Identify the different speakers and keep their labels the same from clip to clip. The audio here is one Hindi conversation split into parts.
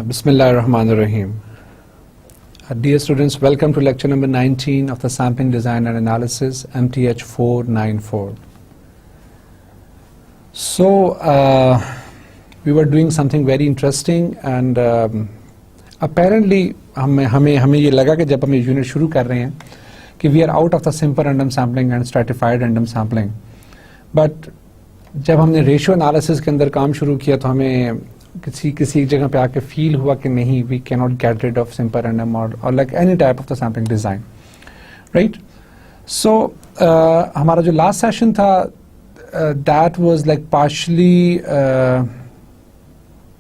Speaker 1: Bismillahirrahmanirrahim. Dear students, welcome to lecture number 19 of the Sampling Design and Analysis, MTH 494. So, we were doing something very interesting and apparently हमें ये लगा कि जब हम ये यूनिट शुरू कर रहे हैं कि we are out of the simple random sampling and stratified random sampling. But जब हमने रेशियो एनालिसिस के अंदर काम शुरू किया तो हमें किसी जगह पे आके फील हुआ कि नहीं, we can not get rid of simple random और like any type of the sampling design, right. So हमारा जो लास्ट सेशन था that was like partially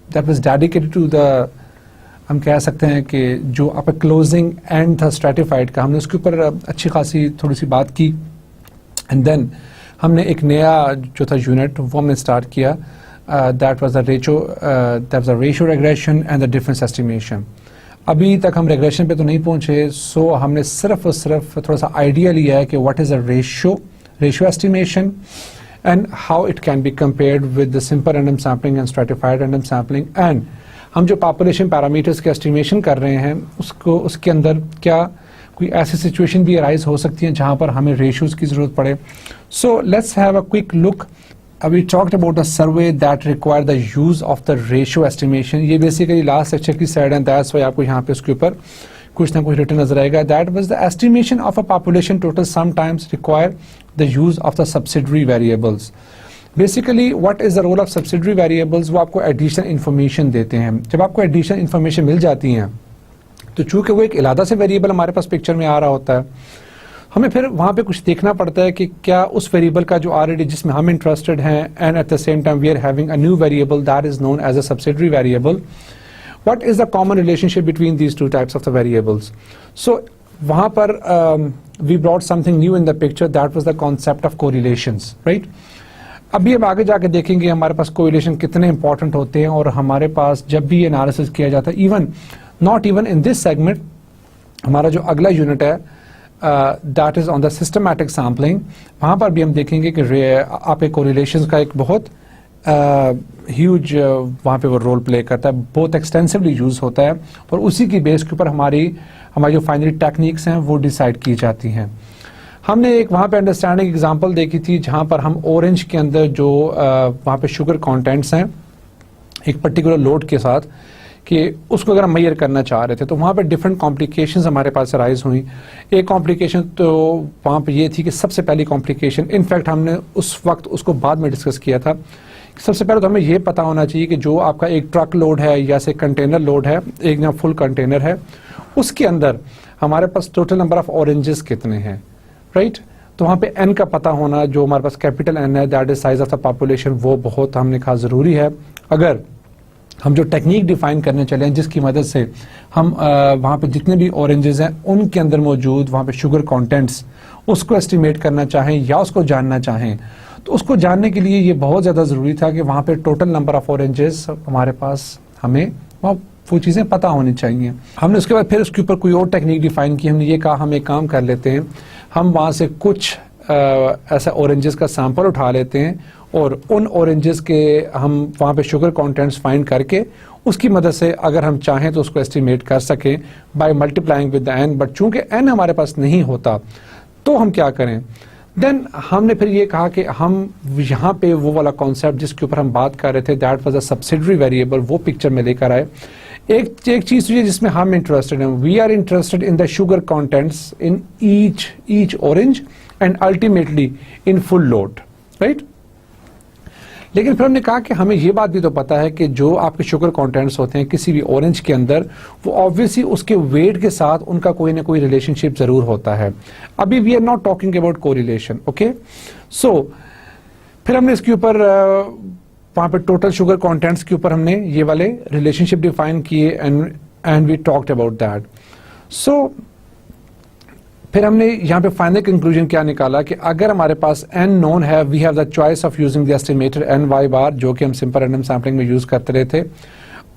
Speaker 1: that was dedicated to the, हम कह सकते हैं कि जो आपका क्लोजिंग एंड था स्ट्रेटिफाइड का, हमने उसके ऊपर अच्छी खासी थोड़ी सी बात की एंड देन हमने एक नया जो था यूनिट वो हमने स्टार्ट किया. That was a ratio regression and the difference estimation. अभी तक हम regression पे तो नहीं पहुंचे, so हमने सिर्फ और सिर्फ थोड़ा सा आइडिया लिया है कि what is a ratio estimation and how it can be compared with the simple random sampling and stratified random sampling, and हम जो population parameters के estimation कर रहे हैं उसके अंदर क्या कोई ऐसी सिचुएशन भी अराइज हो सकती है जहां पर हमें ratios की जरूरत पड़े. So let's have a quick look. We talked about the survey that required the use of the ratio estimation. ये basically last lecture की slide है, that's why आपको यहाँ पे उसके ऊपर कुछ ना कुछ written नजर आएगा. That was the estimation of a population total sometimes require the use of the subsidiary variables. Basically, what is the role of subsidiary variables? वो आपको additional information देते हैं. जब आपको additional information मिल जाती हैं, तो चूंकि वो एक अलग से variable हमारे पास picture में आ रहा होता है, हमें फिर वहाँ पे कुछ देखना पड़ता है कि क्या उस वेरिएबल का जो ऑलरेडी जिसमें हम इंटरेस्टेड हैं and at the same time we are having a new variable that is known as a subsidiary variable, what is the common relationship between these two types of the variables. So वहाँ पर we brought something new in the picture, that was the concept of correlations, right. अभी हम आगे जाके देखेंगे हमारे पास कोरिलेशन कितने इंपॉर्टेंट होते हैं और हमारे पास जब भी एनालिसिस किया जाता है, even not even in this segment, हमारा जो अगला यूनिट है that is on the systematic sampling, वहाँ पर भी हम देखेंगे कि आपके correlations का एक बहुत huge वहाँ पे वो रोल प्ले करता है, बहुत एक्सटेंसिवली यूज होता है और उसी की बेस के ऊपर हमारी जो फाइनली टेक्निक्स हैं वो डिसाइड की जाती हैं. हमने एक वहाँ पे अंडरस्टैंडिंग एग्जांपल देखी थी जहाँ पर हम ऑरेंज के अंदर जो वहाँ पे शुगर कंटेंट्स हैं एक पर्टिकुलर लोड के साथ कि उसको अगर हम मेजर करना चाह रहे थे तो वहाँ पे डिफरेंट कॉम्प्लिकेशंस हमारे पास राइज हुई. एक कॉम्प्लिकेशन तो वहाँ पे ये थी कि सबसे पहली कॉम्प्लिकेशन, इनफैक्ट हमने उस वक्त उसको बाद में डिस्कस किया था, सबसे पहले तो हमें ये पता होना चाहिए कि जो आपका एक ट्रक लोड है या से कंटेनर लोड है, एक या फुल कंटेनर है, उसके अंदर हमारे पास टोटल नंबर ऑफ ऑरेंजेस कितने हैं, राइट. तो वहाँ पे एन का पता होना, जो हमारे पास कैपिटल एन है that is size of the population, वो बहुत हमने कहा ज़रूरी है. अगर हम जो टेक्निक डिफाइन करने चले हैं जिसकी मदद से हम वहाँ पे जितने भी ऑरेंजेस हैं उनके अंदर मौजूद वहाँ पे शुगर कंटेंट्स उसको एस्टिमेट करना चाहें या उसको जानना चाहें, तो उसको जानने के लिए ये बहुत ज़्यादा ज़रूरी था कि वहाँ पे टोटल नंबर ऑफ ऑरेंजेस हमारे पास हमें वो चीज़ें पता होनी चाहिए. हमने उसके बाद फिर उसके ऊपर कोई और टेक्निक डिफाइन की. हमने ये कहा हम एक काम कर लेते हैं, हम वहाँ से कुछ ऐसा ऑरेंजेस का सैंपल उठा लेते हैं और उन ऑरेंजेस के हम वहाँ पे शुगर कंटेंट्स फाइंड करके उसकी मदद से अगर हम चाहें तो उसको एस्टिमेट कर सकें by multiplying with the N. But चूंकि एन हमारे पास नहीं होता तो हम क्या करें, देन हमने फिर ये कहा कि हम यहाँ पे वो वाला कॉन्सेप्ट जिसके ऊपर हम बात कर रहे थे that was a subsidiary variable, वो पिक्चर में लेकर आए. एक चीज जिसमें हम इंटरेस्टेड हैं, we are interested in the sugar contents in each orange and ultimately in full load, right. लेकिन फिर हमने कहा कि हमें ये बात भी तो पता है कि जो आपके शुगर कंटेंट्स होते हैं किसी भी ऑरेंज के अंदर, वो ऑब्वियसली उसके वेट के साथ उनका कोई ना कोई रिलेशनशिप जरूर होता है. अभी we are not talking about correlation, okay. So फिर हमने इसके ऊपर वहां पे टोटल शुगर कंटेंट्स के ऊपर हमने ये वाले रिलेशनशिप डिफाइन किए and we talked about that. So फिर हमने यहाँ पे फाइनल कंक्लूजन क्या निकाला कि अगर हमारे पास n नोन है, we have the choice of using the estimator n y bar जो कि हम सिंपल रैंडम सैम्पलिंग में यूज करते रहे थे,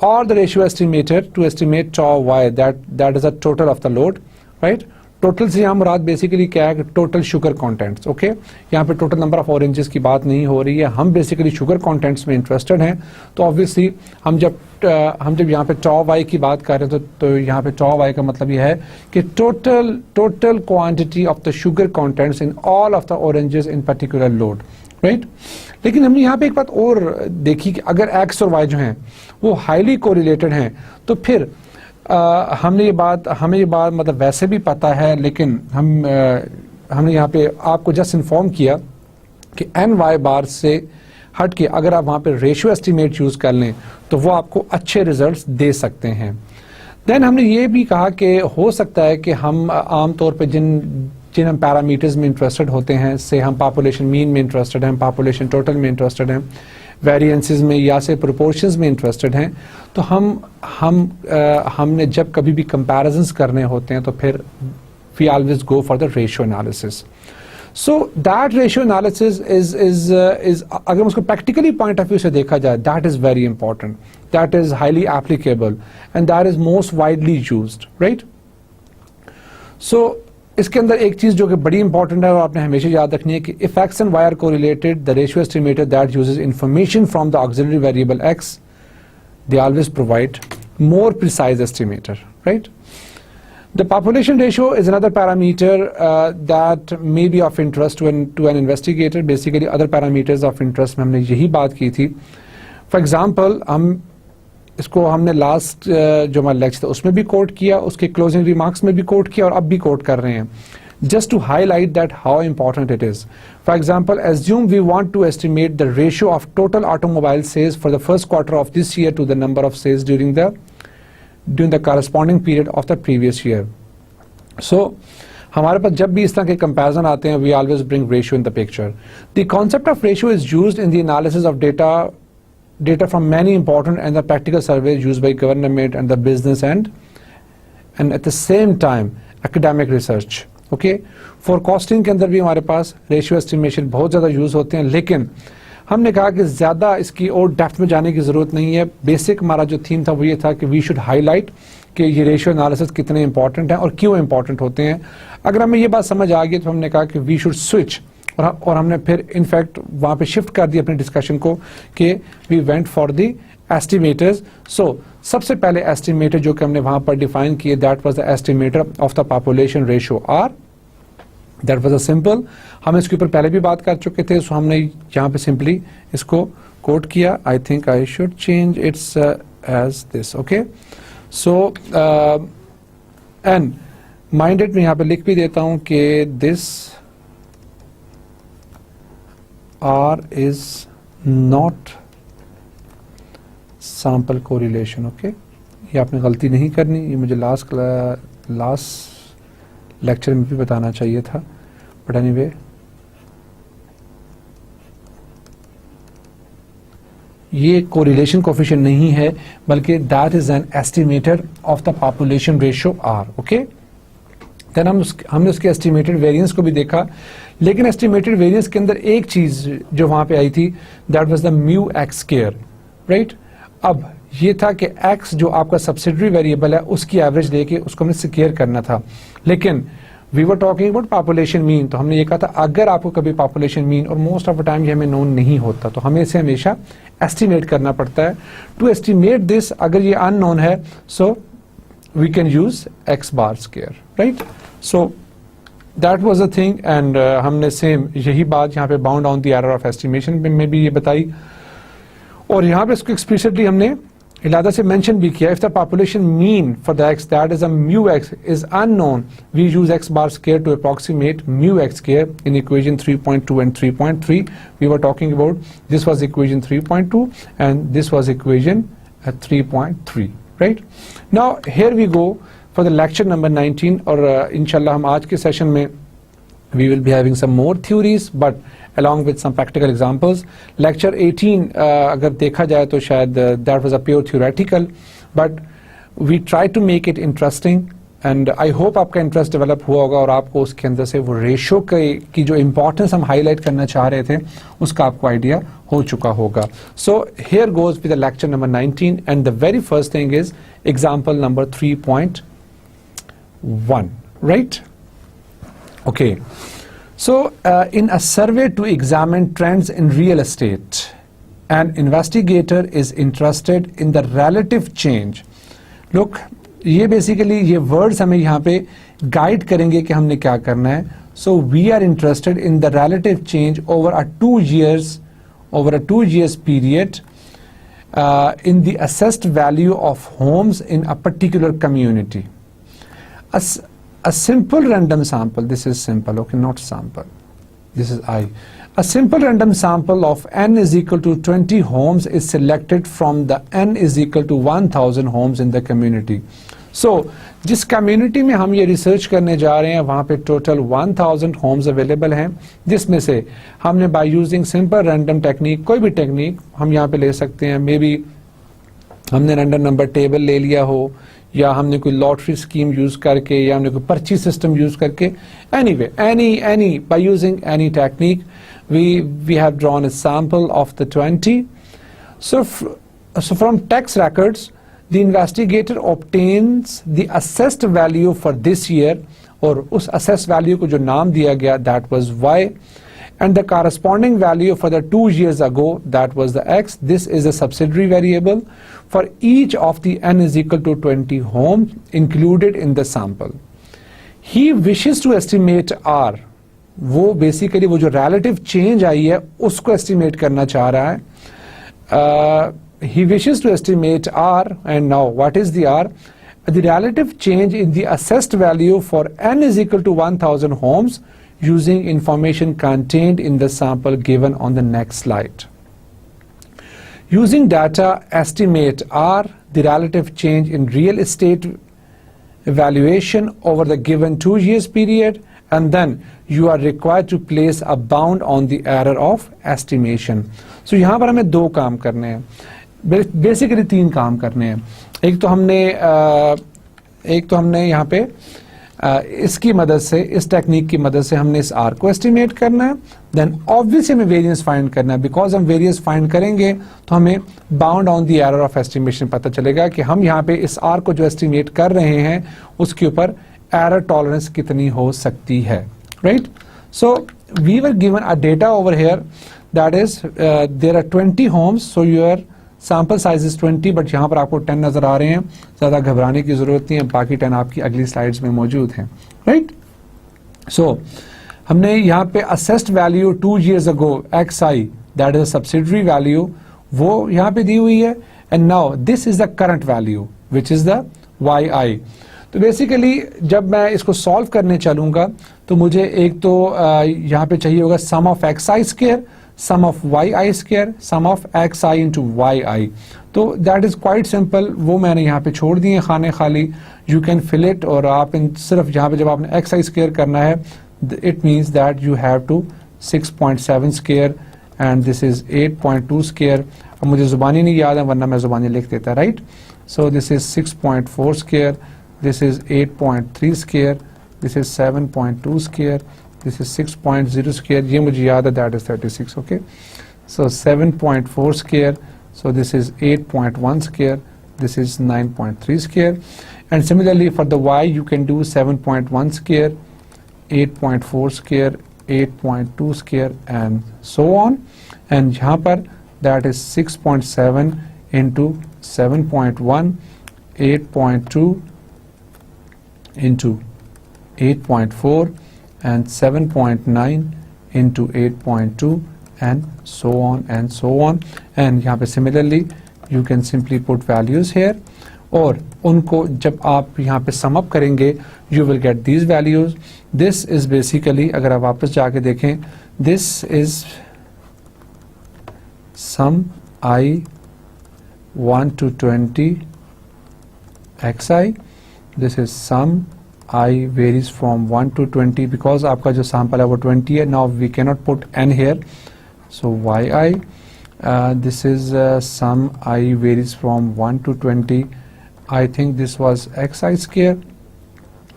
Speaker 1: और the ratio estimator to estimate tau y that is the total of the load, right. Total से यहाँ मुराद बेसिकली क्या है कि टोटल शुगर कंटेंट्स, ओके। यहाँ पे टोटल नंबर ऑफ ऑरेंजेस की बात नहीं हो रही है, हम बेसिकली शुगर कंटेंट्स में इंटरेस्टेड हैं। तो ऑब्वियसली हम जब यहाँ पे टॉप वाई की बात कर रहे हैं तो यहाँ पे टॉप वाई का मतलब ये है कि total quantity of the sugar contents in all of the oranges in particular load, right. लेकिन हमने यहाँ पे एक बात और देखी कि अगर एक्स और वाई जो हैं वो हाईली कोरिलेटेड हैं तो फिर हमें ये बात मतलब वैसे भी पता है, लेकिन हमने यहाँ पे आपको जस्ट इन्फॉर्म किया कि एन वाई बार से हट के अगर आप वहाँ पे रेशियो एस्टिमेट यूज़ कर लें तो वो आपको अच्छे रिजल्ट्स दे सकते हैं। देन हमने ये भी कहा कि हो सकता है कि हम आमतौर पे जिन हम पैरामीटर्स में इंटरेस्टेड होते हैं, से हम पॉपुलेशन मीन में इंटरेस्टेड हैं, पॉपुलेशन टोटल में इंटरेस्टेड हैं, वेरिएंसेस में या से प्रोपोर्शंस में इंटरेस्टेड हैं, तो हमने जब कभी भी कंपैरिजंस करने होते हैं तो फिर we always go for the ratio analysis. So that ratio analysis is अगर उसको प्रैक्टिकली पॉइंट ऑफ व्यू से देखा जाए, that is very important, that is highly applicable and that is most widely used, right. So इसके अंदर एक चीज जो कि बड़ी इंपॉर्टेंट है और आपने हमेशा याद रखनी है कि if x and y are correlated, the ratio estimator that uses information from the auxiliary variable x, they always provide more precise estimator, right? The population ratio is another parameter that may be of interest to an investigator. Basically, other parameters of interest में हमने यही बात की थी. For example, इसको हमने लास्ट जो हमारा लेक्चर था उसमें भी कोट किया, उसके क्लोजिंग रिमार्क्स में भी कोट किया और अब भी कोट कर रहे हैं, just to highlight that how important it is. For example, assume we want to estimate the ratio of total automobile sales for the first quarter of this year to the number of sales during the corresponding period of the previous year. So, हमारे पास जब भी इस तरह के कंपैरिजन आते हैं, we always bring ratio in the picture. The concept of ratio is used in the analysis of data from many important and the practical surveys used by government and the business and at the same time academic research. Okay, forecasting के अंदर भी हमारे पास रेशियो एस्टिमेशन बहुत ज़्यादा यूज़ होते हैं, लेकिन हमने कहा कि ज़्यादा इसकी और डेप्थ में जाने की ज़रूरत नहीं है। बेसिक हमारा जो थीम था वो ये था कि वी शुड हाईलाइट कि ये रेशियो एनालिसिस कितने इंपॉर्टेंट हैं और क्यों इंपॉर्टेंट होते हैं। अगर हमें ये बात समझ आ गई तो हमने कहा कि वी शुड स्विच, और हमने फिर इनफैक्ट वहाँ पे शिफ्ट कर दिया अपने डिस्कशन को कि we went for the estimators. So सबसे पहले एस्टिमेटर जो कि हमने वहाँ पर डिफाइन किए, that was the estimator of the population ratio R. That was a simple, हम इसके ऊपर पहले भी बात कर चुके थे, सो हमने यहाँ पे सिंपली इसको कोट किया। I think I should change its as this, okay. So and minded में यहाँ पे लिख भी देता हूँ कि this R is not sample correlation, okay. ये आपने गलती नहीं करनी, ये मुझे लास्ट लेक्चर में भी बताना चाहिए था, बट एनीवे ये कोरिलेशन कोफिशिएंट नहीं है, बल्कि that is an estimator of the population ratio R, okay. Then हमने उसके एस्टिमेटेड वेरिएंस को भी देखा, लेकिन एस्टिमेटेड वेरिएंस के अंदर एक चीज जो वहां पे आई थी, that was the mu X square, right. अब ये था कि x जो आपका सब्सिडरी वेरिएबल है उसकी एवरेज लेके उसको हमने स्क्वायर करना था, लेकिन we were talking about population mean, तो हमने ये कहा था अगर आपको कभी पॉपुलेशन मीन, और मोस्ट ऑफ द टाइम ये हमें नोन नहीं होता, तो हमें इसे हमेशा एस्टिमेट करना पड़ता है। टू एस्टिमेट दिस, अगर ये अननोन है, so we can use x bar square, right. So that was the thing, and हमने सेम यही बात यहाँ पे bound on the error of estimation में भी ये बताई, और यहाँ पे इसको एक्सप्लिसिटली हमने इलादा से मेंशन भी किया। If the population mean for the X that is a mu X is unknown, we use X bar square to approximate mu X square in equation 3.2 and 3.3 we were talking about. This was equation 3.2 and this was equation 3.3, right. Now here we go for the lecture number 19, और इंशाल्लाह हम आज के सेशन में we will be having some more theories but along with some practical examples. Lecture 18 अगर देखा जाए तो शायद that was a pure theoretical, but we try to make it interesting and I hope आपका interest develop हुआ होगा और आपको उसके अंदर से वो ratio की जो importance हम highlight करना चाह रहे थे उसका आपको idea हो चुका होगा. So here goes with the lecture number 19 and the very first thing is example number 3.1, right? Okay, so in a survey to examine trends in real estate, an investigator is interested in the relative change. Look, ये basically ये words हमें यहाँ पे guide करेंगे कि हमने क्या करना है. So we are interested in the relative change over a 2 years period in the assessed value of homes in a particular community. A simple random sample, this is simple, okay, not sample, this is I. A simple random sample of n is equal to 20 homes is selected from the n is equal to 1000 homes in the community. So, जिस community में हम ये research करने जा रहे हैं वहाँ पे total 1000 homes available हैं, जिसमें से हमने by using simple random technique, कोई भी technique हम यहाँ पे ले सकते हैं, maybe हमने random number table ले लिया हो, या हमने कोई lottery scheme use करके, या हमने कोई पर्ची system use करके, anyway, any by using any technique, we have drawn a sample of the 20. So from tax records, the investigator obtains the assessed value for this year, और उस assessed value को जो नाम दिया गया, that was Y, and the corresponding value for the 2 years ago, that was the X. This is a subsidiary variable for each of the n is equal to 20 homes included in the sample. He wishes to estimate R. वो basically वो जो relative change आई है उसको estimate करना चाह रहा है. He wishes to estimate R, and now what is the R? The relative change in the assessed value for n is equal to 1000 homes using information contained in the sample given on the next slide. Using data, estimate R, the relative change in real estate valuation over the given 2 years period, and then you are required to place a bound on the error of estimation. So यहाँ पर हमें दो काम करने हैं, बेसिकली 3 काम करने हैं. एक तो हमने यहाँ पे इसकी मदद से, इस टेक्निक की मदद से हमने इस R को एस्टिमेट करना है. देन ऑब्वियसली हमें वेरिएंस फाइंड करना है, बिकॉज हम वेरिएंस फाइंड करेंगे तो हमें bound on the error of estimation पता चलेगा कि हम यहाँ पे इस R को जो एस्टिमेट कर रहे हैं उसके ऊपर एरर टॉलरेंस कितनी हो सकती है, right. So we were given a data over here, that is there are 20 homes, so your sample size is 20, but यहाँ पर आपको 10 नजर आ रहे हैं. ज़्यादा घबराने की जरूरत नहीं है, बाकी 10 आपकी अगली स्लाइड्स में मौजूद हैं, राइट. सो हमने यहाँ पे assessed value 2 years ago XI, that is a subsidiary value, वो यहाँ पे दी हुई है. And now this is the current value which is the YI. तो बेसिकली जब मैं इसको सॉल्व करने चलूंगा तो मुझे एक तो यहाँ पे चाहिए होगा sum of XI square, sum of yi square, sum of xi into yi. तो that is quite simple, वो मैंने यहाँ पे छोड़ दिए खाने खाली. You can fill it, और आप सिर्फ यहाँ पे जब आपने xi square करना है, it means that you have to 6.7 square and this is 8.2 square. अब मुझे जुबानी नहीं याद है वरना मैं जुबानी लिख देता, right? So this is 6.4 square, this is 8.3 square, this is 7.2 square, this is 6.0 square, ये मुझे याद है, that is 36, okay. So 7.4 square, so this is 8.1 square, this is 9.3 square, and similarly for the y you can do 7.1 square, 8.4 square, 8.2 square, and so on. And यहाँ पर that is 6.7 into 7.1, 8.2 into 8.4, and 7.9 into 8.2, and so on and so on. And यहाँ पे similarly you can simply put values here, और उनको जब आप यहाँ पे sum up करेंगे you will get these values. This is basically, अगर आप वापस जाके देखें, this is sum I 1 to 20 xi, this is sum I varies from 1 to 20, because आपका जो sample है वो 20 है. Now we cannot put n here, so yi, this is sum I varies from 1 to 20, I think this was xi square,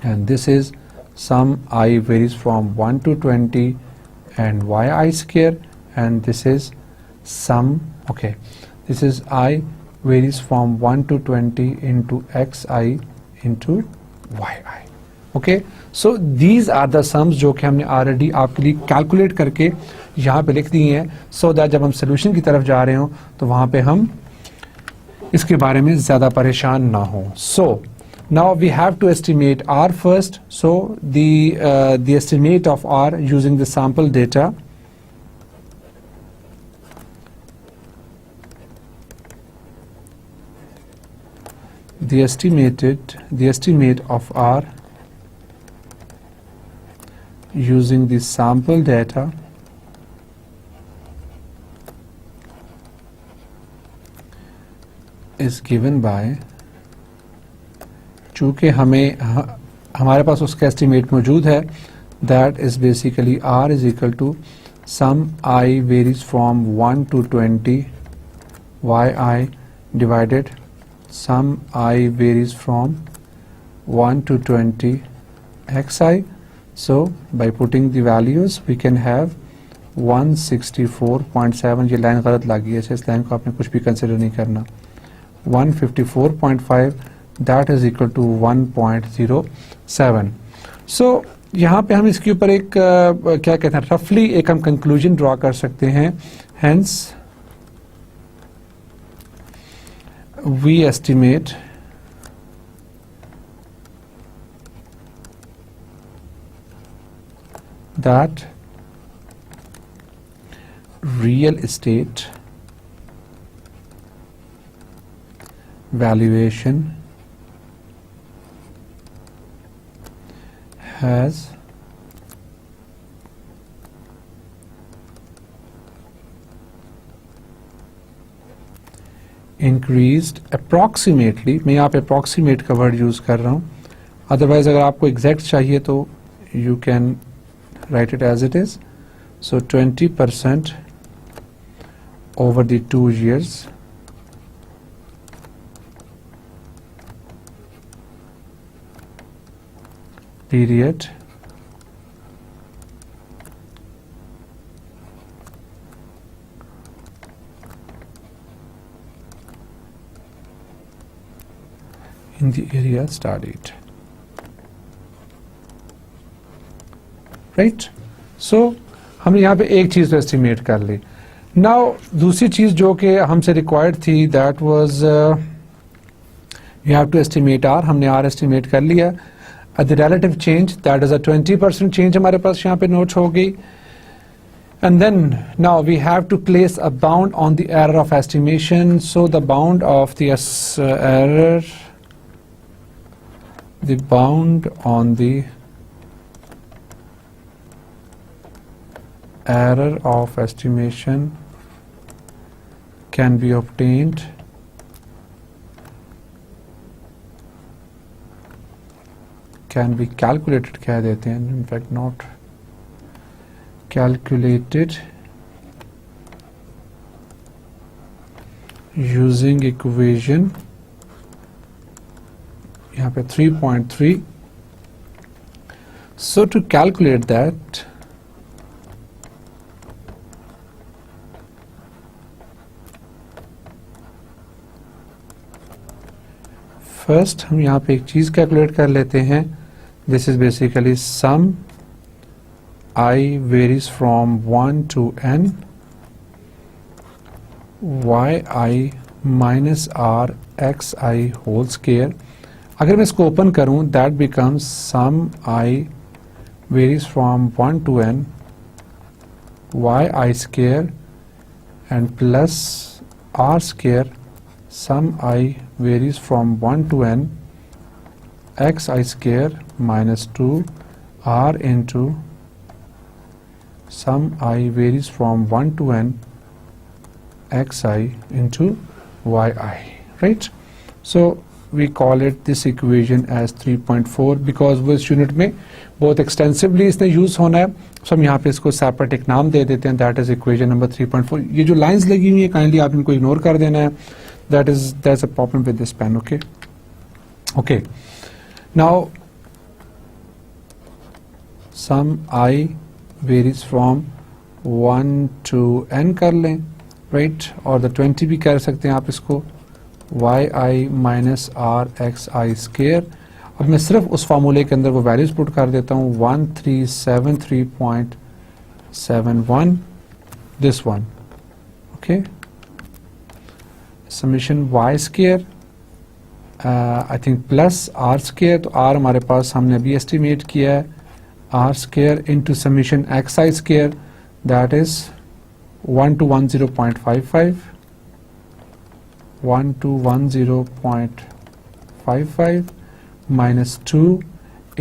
Speaker 1: and this is sum I varies from 1 to 20 and yi square, and this is sum, okay, this is I varies from 1 to 20 into xi into yi. Okay, so these are the sums जो कि हमने ऑलरेडी आपके लिए कैलकुलेट करके यहाँ पे लिख दी हैं, सो दैट जब हम सोल्यूशन की तरफ जा रहे हो तो वहाँ पे हम इसके बारे में ज़्यादा परेशान ना हो. सो now we have to estimate R first. So the estimate of R using the sample data, the estimate of R using the sample data is given by, चूँकि हमारे पास उसका एस्टिमेट मौजूद है, that is basically R is equal to sum I varies from 1 to 20 yi divided sum I varies from 1 to 20 xi. So by putting the values we can have 164.7. ये लाइन गलत लगी है, इस लाइन को आपने कुछ भी कंसिडर नहीं करना. 154.5 that is equal to 1.07. So यहाँ पे हम इसके ऊपर एक क्या कहते हैं, रफली एक हम कंक्लूजन ड्रॉ कर सकते हैं. Hence we estimate that real estate valuation has increased approximately. मैं यहाँ पे approximate का वर्ड यूज कर रहा हूँ, अदरवाइज अगर आपको exact चाहिए तो you can write it as it is. So 20% over the 2 years period in the area studied. Right? So हमने यहाँ पे एक चीज़ एस्टिमेट कर ली. नाउ दूसरी चीज़ जो कि हमसे रिक्वायर्ड थी, that was you have to estimate R. हमने R एस्टिमेट कर लिया. The relative change, that is a 20% change हमारे पास यहाँ पे नोट हो गई. And then now we have to place a bound on the error of estimation. So the bound of the error, the bound on the error of estimation can be obtained can be calculated कह देते हैं, in fact not calculated using equation यहाँ पे 3.3. So to calculate that, first हम यहाँ पे एक चीज कैलकुलेट कर लेते हैं. This is basically sum I varies from 1 to n yi minus r xi whole square. अगर मैं इसको ओपन करूं, that becomes sum I varies from 1 to n yi square and plus r square sum I varies from 1 to n xi square minus 2 r into sum I varies from 1 to n xi into yi, right? So we call it this equation as 3.4 because वो इस यूनिट में बहुत एक्सटेंसिवली इसने यूज होना है. सो हम यहाँ पे इसको सेपरेट एक नाम दे देते हैं, दैट इज इक्वेशन नंबर 3.4. ये जो लाइंस लगी हुई है काइंडली आप इनको इग्नोर कर देना है. There's a problem with this pen. Okay. Now sum I varies from 1 to n कर लें, right? और the 20 भी कर सकते हैं आप इसको yi minus r xi square. अब मैं सिर्फ उस फार्मूले के अंदर वो वैल्यूज पुट कर देता हूँ 1373.71 this one, okay, summation Y square I think plus R square, तो आर हमारे पास हमने अभी एस्टिमेट किया है, R square into summation X I square that is 1210.55 1210.55 minus 2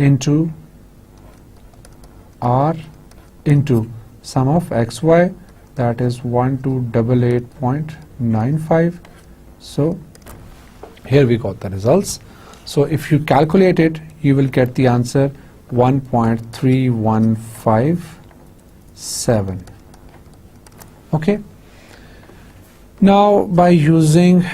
Speaker 1: into r into sum of xy, that is 1288.95. So here we got the results. So if you calculate it, you will get the answer 1.3157. Okay. Now by using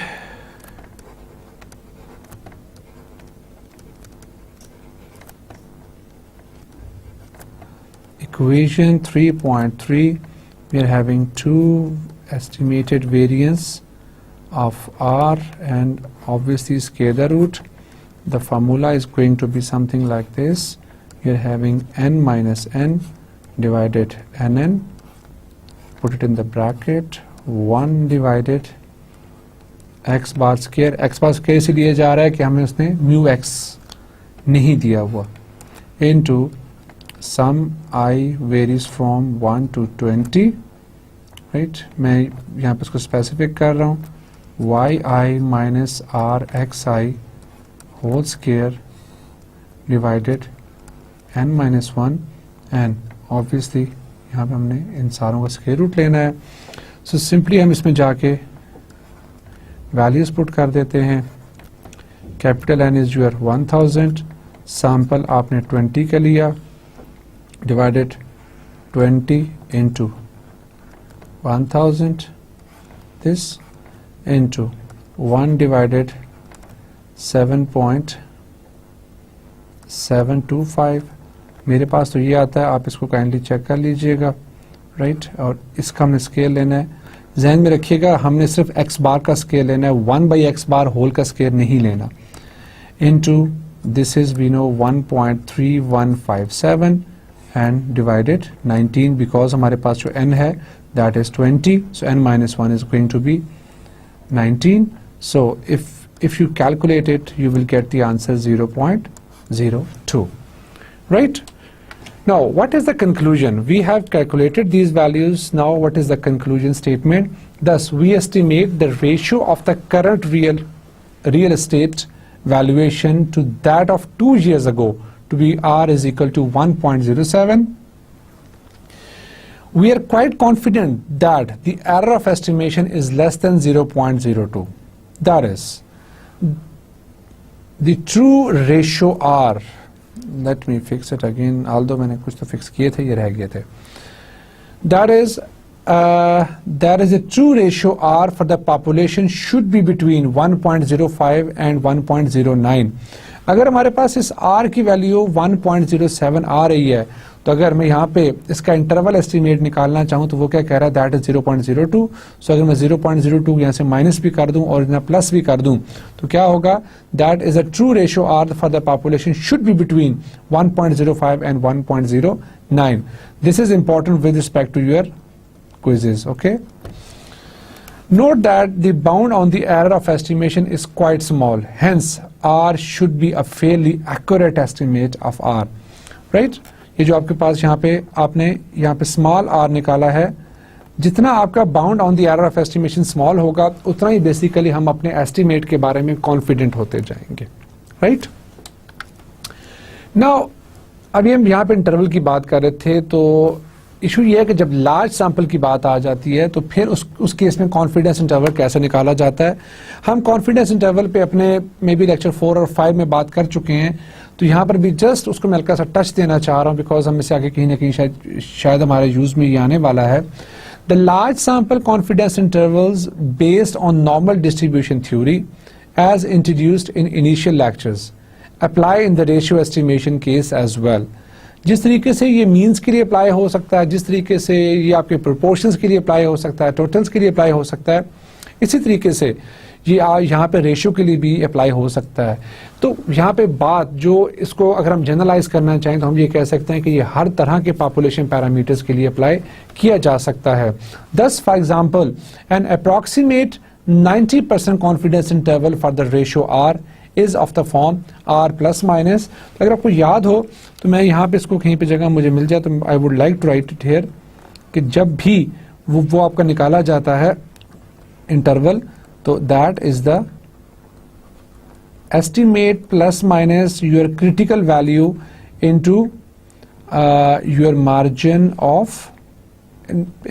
Speaker 1: equation 3.3, we are having two estimated variance of r and obviously scalar root. The formula is going to be something like this. We are having n minus n divided nn, put it in the bracket, 1 divided x bar square. x bar square इसलिए दिया जा रहा है कि हमें उसने mu x नहीं दिया हुआ, into sum I varies from 1 to 20, right? मैं यहाँ पे इसको स्पेसिफिक कर रहा हूँ, yi minus rxi whole square divided n minus 1 and obviously यहाँ पे हमने इन सारों का स्क्वायर रूट लेना है. सो सिंपली हम इसमें जाके वैल्यूज पुट कर देते हैं. Capital N is your 1000, sample आपने 20 का लिया, divided 20 into 1000 this into 1 divided 7.725. मेरे पास तो ये आता है, आप इसको काइंडली चेक कर लीजिएगा, राइट. और इसका हमने स्केल लेना है. जहन में रखिएगा हमने सिर्फ एक्स बार का स्केल लेना है, 1/x बार होल का स्केल नहीं लेना. Into this is we know 1.3157 and divided 19 because हमारे पास जो n है that is 20, so n minus 1 is going to be 19. So if you calculate it, you will get the answer 0.02. Right? Now, what is the conclusion? We have calculated these values. Now, what is the conclusion statement? Thus, we estimate the ratio of the current real estate valuation to that of 2 years ago to be R is equal to 1.07. We are quite confident that the error of estimation is less than 0.02. That is, the true ratio R, let me fix it again, although मैंने कुछ तो fix किए थे, ये रह गए थे. That is the true ratio R for the population should be between 1.05 and 1.09. अगर हमारे पास इस R की वैल्यू 1.07 आ रही है, तो अगर मैं यहाँ पे इसका इंटरवल एस्टिमेट निकालना चाहूँ तो वो क्या कह रहा है, दैट इज 0.02. सो अगर मैं 0.02 यहाँ से माइनस भी कर दूं और यहाँ प्लस भी कर दूं तो क्या होगा, that is a true ratio R for the population should be between 1.05 and 1.09. This is important with respect to your quizzes. Okay, note that the bound on the error of estimation is quite small, hence R should be a fairly accurate estimate of R. Right? ये जो आपके पास यहाँ पे आपने यहाँ पे स्मॉल r निकाला है, जितना आपका bound on the error of estimation small होगा उतना ही बेसिकली हम अपने एस्टिमेट के बारे में कॉन्फिडेंट होते जाएंगे. राइट? नाउ अभी हम यहाँ पे इंटरवल की बात कर रहे थे, तो इशू ये है कि जब लार्ज सैंपल की बात आ जाती है तो फिर उस केस में कॉन्फिडेंस इंटरवल कैसे निकाला जाता है. हम कॉन्फिडेंस इंटरवल पे अपने मे बी लेक्चर 4 और 5 में बात कर चुके हैं, तो यहाँ पर भी जस्ट उसको मैं हल्का सा टच देना चाह रहा हूँ बिकॉज हम इससे आगे कहीं ना कहीं शायद हमारे यूज में ये आने वाला है. The large sample confidence intervals based on normal distribution theory as introduced in initial lectures apply in the ratio estimation case as well. जिस तरीके से ये मीन्स के लिए अप्लाई हो सकता है, जिस तरीके से ये आपके प्रोपोर्शंस के लिए अप्लाई हो सकता है, टोटल्स के लिए अप्लाई हो सकता है, इसी तरीके से ये यहाँ पे रेशियो के लिए भी अप्लाई हो सकता है। तो यहाँ पे बात जो इसको अगर हम जनरलाइज करना चाहें तो हम ये कह सकते हैं कि ये हर तरह के पॉपुलेशन पैरामीटर्स के लिए अप्लाई किया जा सकता है। Thus for example an approximate 90% confidence interval for the ratio R is of the form R plus minus. अगर आपको याद हो तो मैं यहाँ पे इसको कहीं पे जगह मुझे मिल जाए तो I would like to write it here कि जब भी वो आपका निकाला जाता है इंटरवल तो that is the estimate plus minus your critical value into your margin of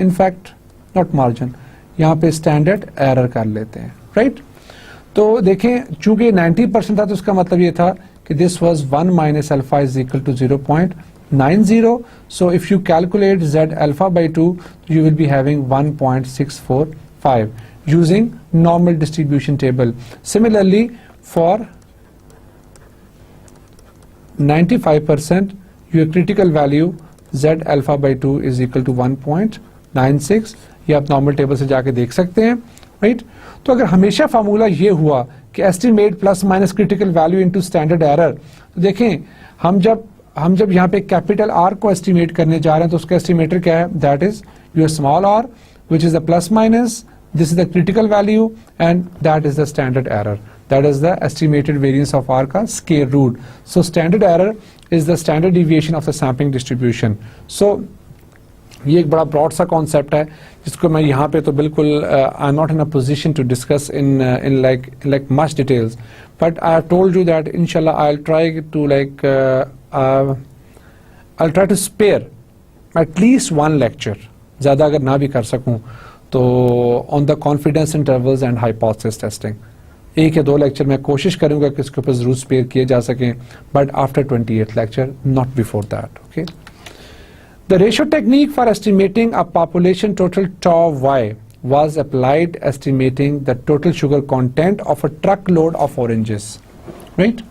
Speaker 1: in fact not margin, यहाँ पे standard error कर लेते हैं, right? तो देखें चूंकि 90% था तो उसका मतलब ये था कि this was 1 minus alpha is equal to 0.90, so if you calculate z alpha by 2 you will be having 1.645 using normal distribution table. Similarly for 95% your critical value z alpha by 2 is equal to 1.96, ये आप नॉर्मल टेबल से जाके देख सकते हैं, राइट? तो अगर हमेशा फार्मूला ये हुआ कि estimate plus minus critical value into standard error, तो देखें हम जब यहाँ पे कैपिटल आर को एस्टिमेट करने जा रहे हैं तो उसका एस्टिमेटर क्या है? That is your small R which is the plus minus, this is the critical value and that is the standard error, that is the estimated variance of R का square root. So standard error is the standard deviation of the sampling distribution. So ये एक बड़ा broad सा concept है जिसको मैं यहाँ पे तो बिल्कुल I'm not in a position to discuss in like much details, but I have told you that inshallah I'll try to I'll try to spare at least one lecture, ज़्यादा अगर ना भी कर सकूँ तो on the confidence intervals and hypothesis testing एक या दो लेक्चर मैं कोशिश करूंगा कि इसके ऊपर जरूर स्पेयर किए जा सकें, but after 28th lecture, not before that, okay? The ratio technique for estimating a population total tau y was applied estimating the total sugar content of a truckload of oranges, right?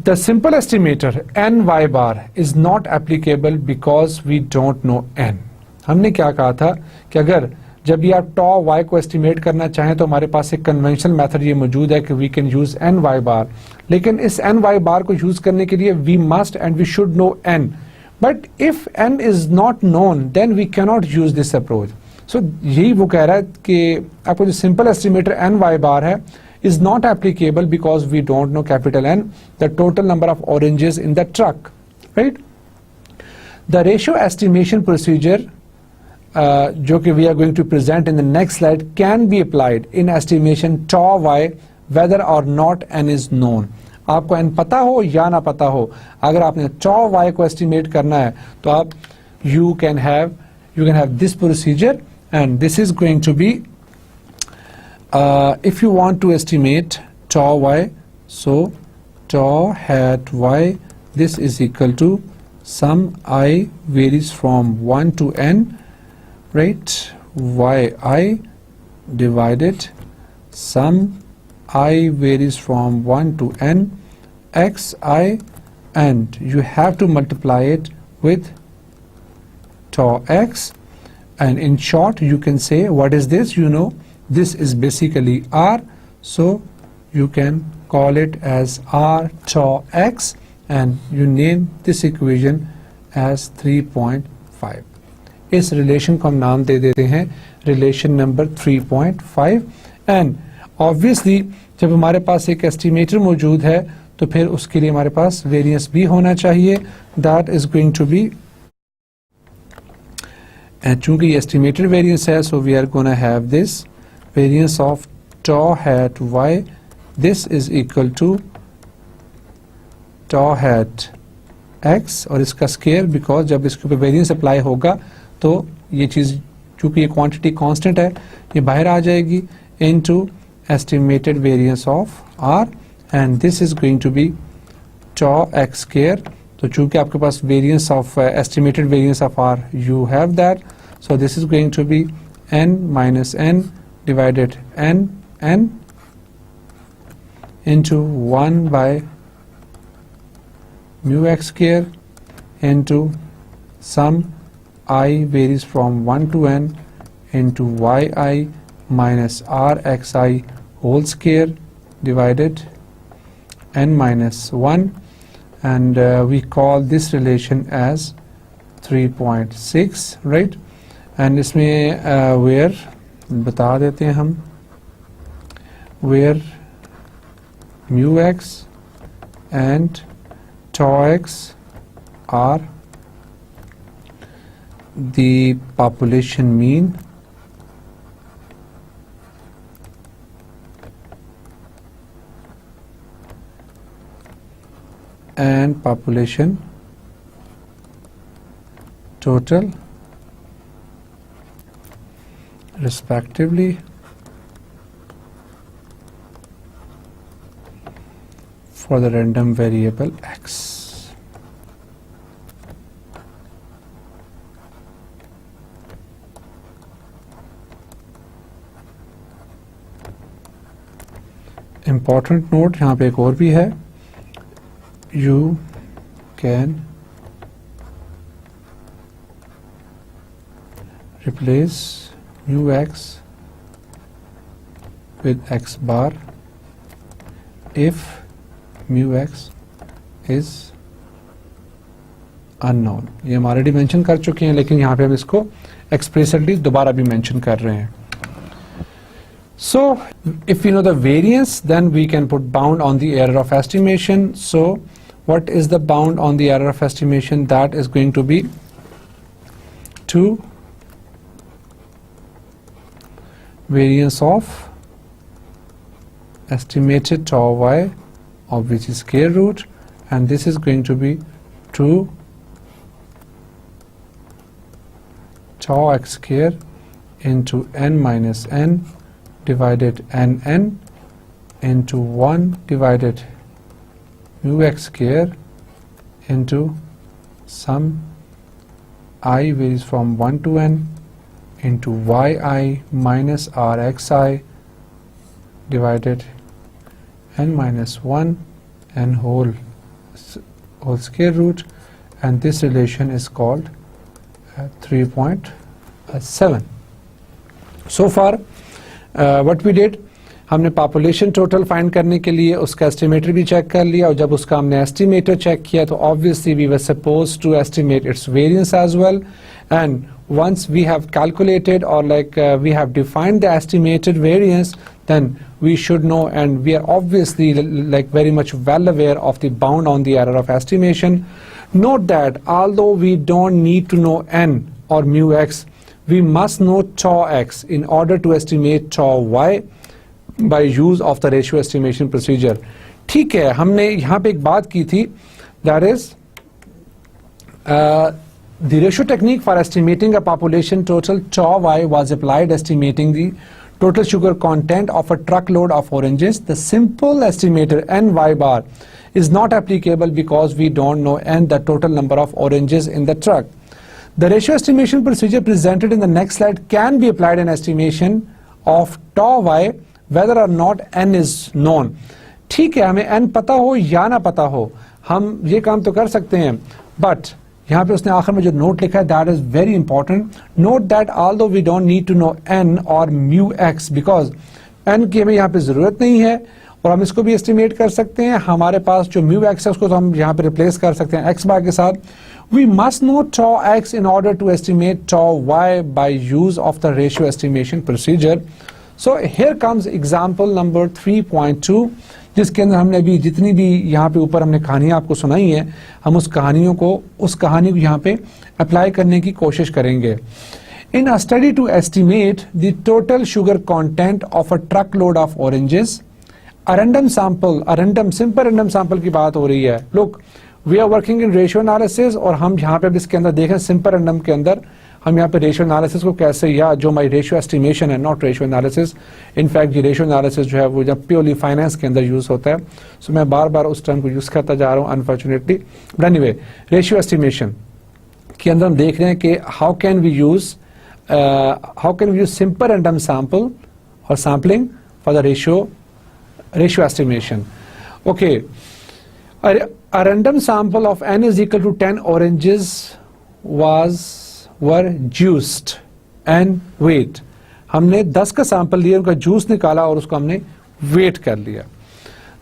Speaker 1: The simple estimator ny bar is not applicable because we don't know n. हमने क्या कहा था कि अगर जब भी आप tau y को एस्टिमेट करना चाहें तो हमारे पास एक कन्वेंशनल मेथड ये मौजूद है कि we can use ny bar, लेकिन इस ny बार को यूज करने के लिए we must and we should know n, but if n is not known then we can not use this approach. So यही वो कह रहा है कि आपको जो सिंपल एस्टिमेटर ny बार है is not applicable because we don't know capital N, the total number of oranges in the truck, right? The ratio estimation procedure जो कि we are going to present in the next slide can be applied in estimation tau y whether or not n is known. आपको n पता हो या ना पता हो, अगर आपने tau y को estimate करना है तो आप you can have this procedure, and this is going to be if you want to estimate tau y, so tau hat y, this is equal to sum I varies from 1 to n, right? yi divided sum I varies from 1 to n xi, and you have to multiply it with tau x, and in short you can say what is this? You know, this is basically r, so you can call it as r tau x, and you name this equation as 3.5. इस रिलेशन को हम नाम दे देते हैं रिलेशन नंबर 3.5, एंड ऑब्वियसली जब हमारे पास एक एस्टिमेटर मौजूद है तो फिर उसके लिए हमारे पास वेरिएंस भी होना चाहिए, that is going to be, and चूंकि ये एस्टिमेटेड वेरिएंस है so we are gonna have this variance of tau hat y, this is equal to tau hat x, और इसका स्केयर बिकॉज जब इसके ऊपर वेरिएंस अप्लाई होगा तो ये चीज़ चूंकि ये क्वांटिटी कांस्टेंट है ये बाहर आ जाएगी into estimated variance of r, and this is going to be tau x square. तो चूंकि आपके पास variance of estimated variance of r you have that, so this is going to be n minus n divided n into 1 by mu x square into sum I varies from 1 to n into yi minus rxi whole square divided n minus 1, and we call this relation as 3.6, right? And इसमें where बता देते हैं हम, where mu x and tau x are the population mean and population total respectively for the random variable x. Important note यहाँ पे एक और भी है, you can replace mu x with x bar if mu x is unknown. ये हम ऑलरेडी मेंशन कर चुके हैं, लेकिन यहाँ पे हम इसको एक्सप्रेसिटली दोबारा भी मेंशन कर रहे हैं. So if we know the variance, then we can put bound on the error of estimation. So what is the bound on the error of estimation? That is going to be 2 variance of estimated tau y, of which is square root, and this is going to be 2 tau x square into n minus n divided nn into 1 divided mu x square into sum I varies from 1 to n into yi minus rxi divided n minus 1 and whole square root, and this relation is called 3.7. So far what we did, हमने पॉपुलेशन टोटल फाइंड करने के लिए उसका एस्टिमेटर भी चेक कर लिया, और जब उसका हमने एस्टिमेटर चेक किया तो obviously we were supposed to estimate its variance as well, and once we have calculated or we have defined the estimated variance, then we should know, and we are obviously very much well aware of the bound on the error of estimation. Note that although we don't need to know n or mu x, we must know tau x in order to estimate tau y by use of the ratio estimation procedure. ठीक है, हमने यहाँ पे एक बात की थी, that is the ratio technique for estimating a population total tau y was applied estimating the total sugar content of a truckload of oranges. The simple estimator n y bar is not applicable because we don't know n, the total number of oranges in the truck. The ratio estimation procedure presented in the next slide can be applied in estimation of tau y whether or not n is known. ठीक है, हमें n पता हो या ना पता हो, हम ये काम तो कर सकते हैं, but यहाँ पे उसने आखिर में जो नोट लिखा है, that is very important. Note that although we don't need to know n or mu x because n की हमें यहाँ पे ज़रूरत नहीं है, और हम इसको भी एस्टिमेट कर सकते हैं, हमारे पास जो mu x है उसको तो हम यहाँ पे रिप्लेस कर सकते हैं x बार के साथ. We must know tau x in order to estimate tau y by use of the ratio estimation procedure. So here comes example number 3.2, जिसके अंदर हमने अभी जितनी भी यहाँ पे ऊपर हमने कहानियाँ आपको सुनाई हैं, हम उस कहानी को यहाँ पे अप्लाई करने की कोशिश करेंगे. In a study to estimate the total sugar content of a truckload of oranges, a simple random sample की बात हो रही है. Look, we are working in ratio analysis, और हम यहाँ पे इसके अंदर देखें simple random के अंदर हम यहाँ पे रेशियो एनालिसिस को कैसे, या जो हमारी रेशियो एस्टिमेशन है, नॉट रेशियो एनालिसिस. इनफैक्ट ये रेशियो एनालिसिस जो है वो जब प्योरली फाइनेंस के अंदर यूज होता है, सो मैं बार बार उस टर्म को यूज करता जा रहा हूँ unfortunately. But anyway, ratio estimation के अंदर हम देख रहे हैं कि how can we use simple random sample और sampling for the ratio estimation. Okay, a random sample of n is equal to 10 oranges were juiced and weighed. हमने 10 का सैंपल लिया, उनका जूस निकाला और उसको हमने वेट कर लिया.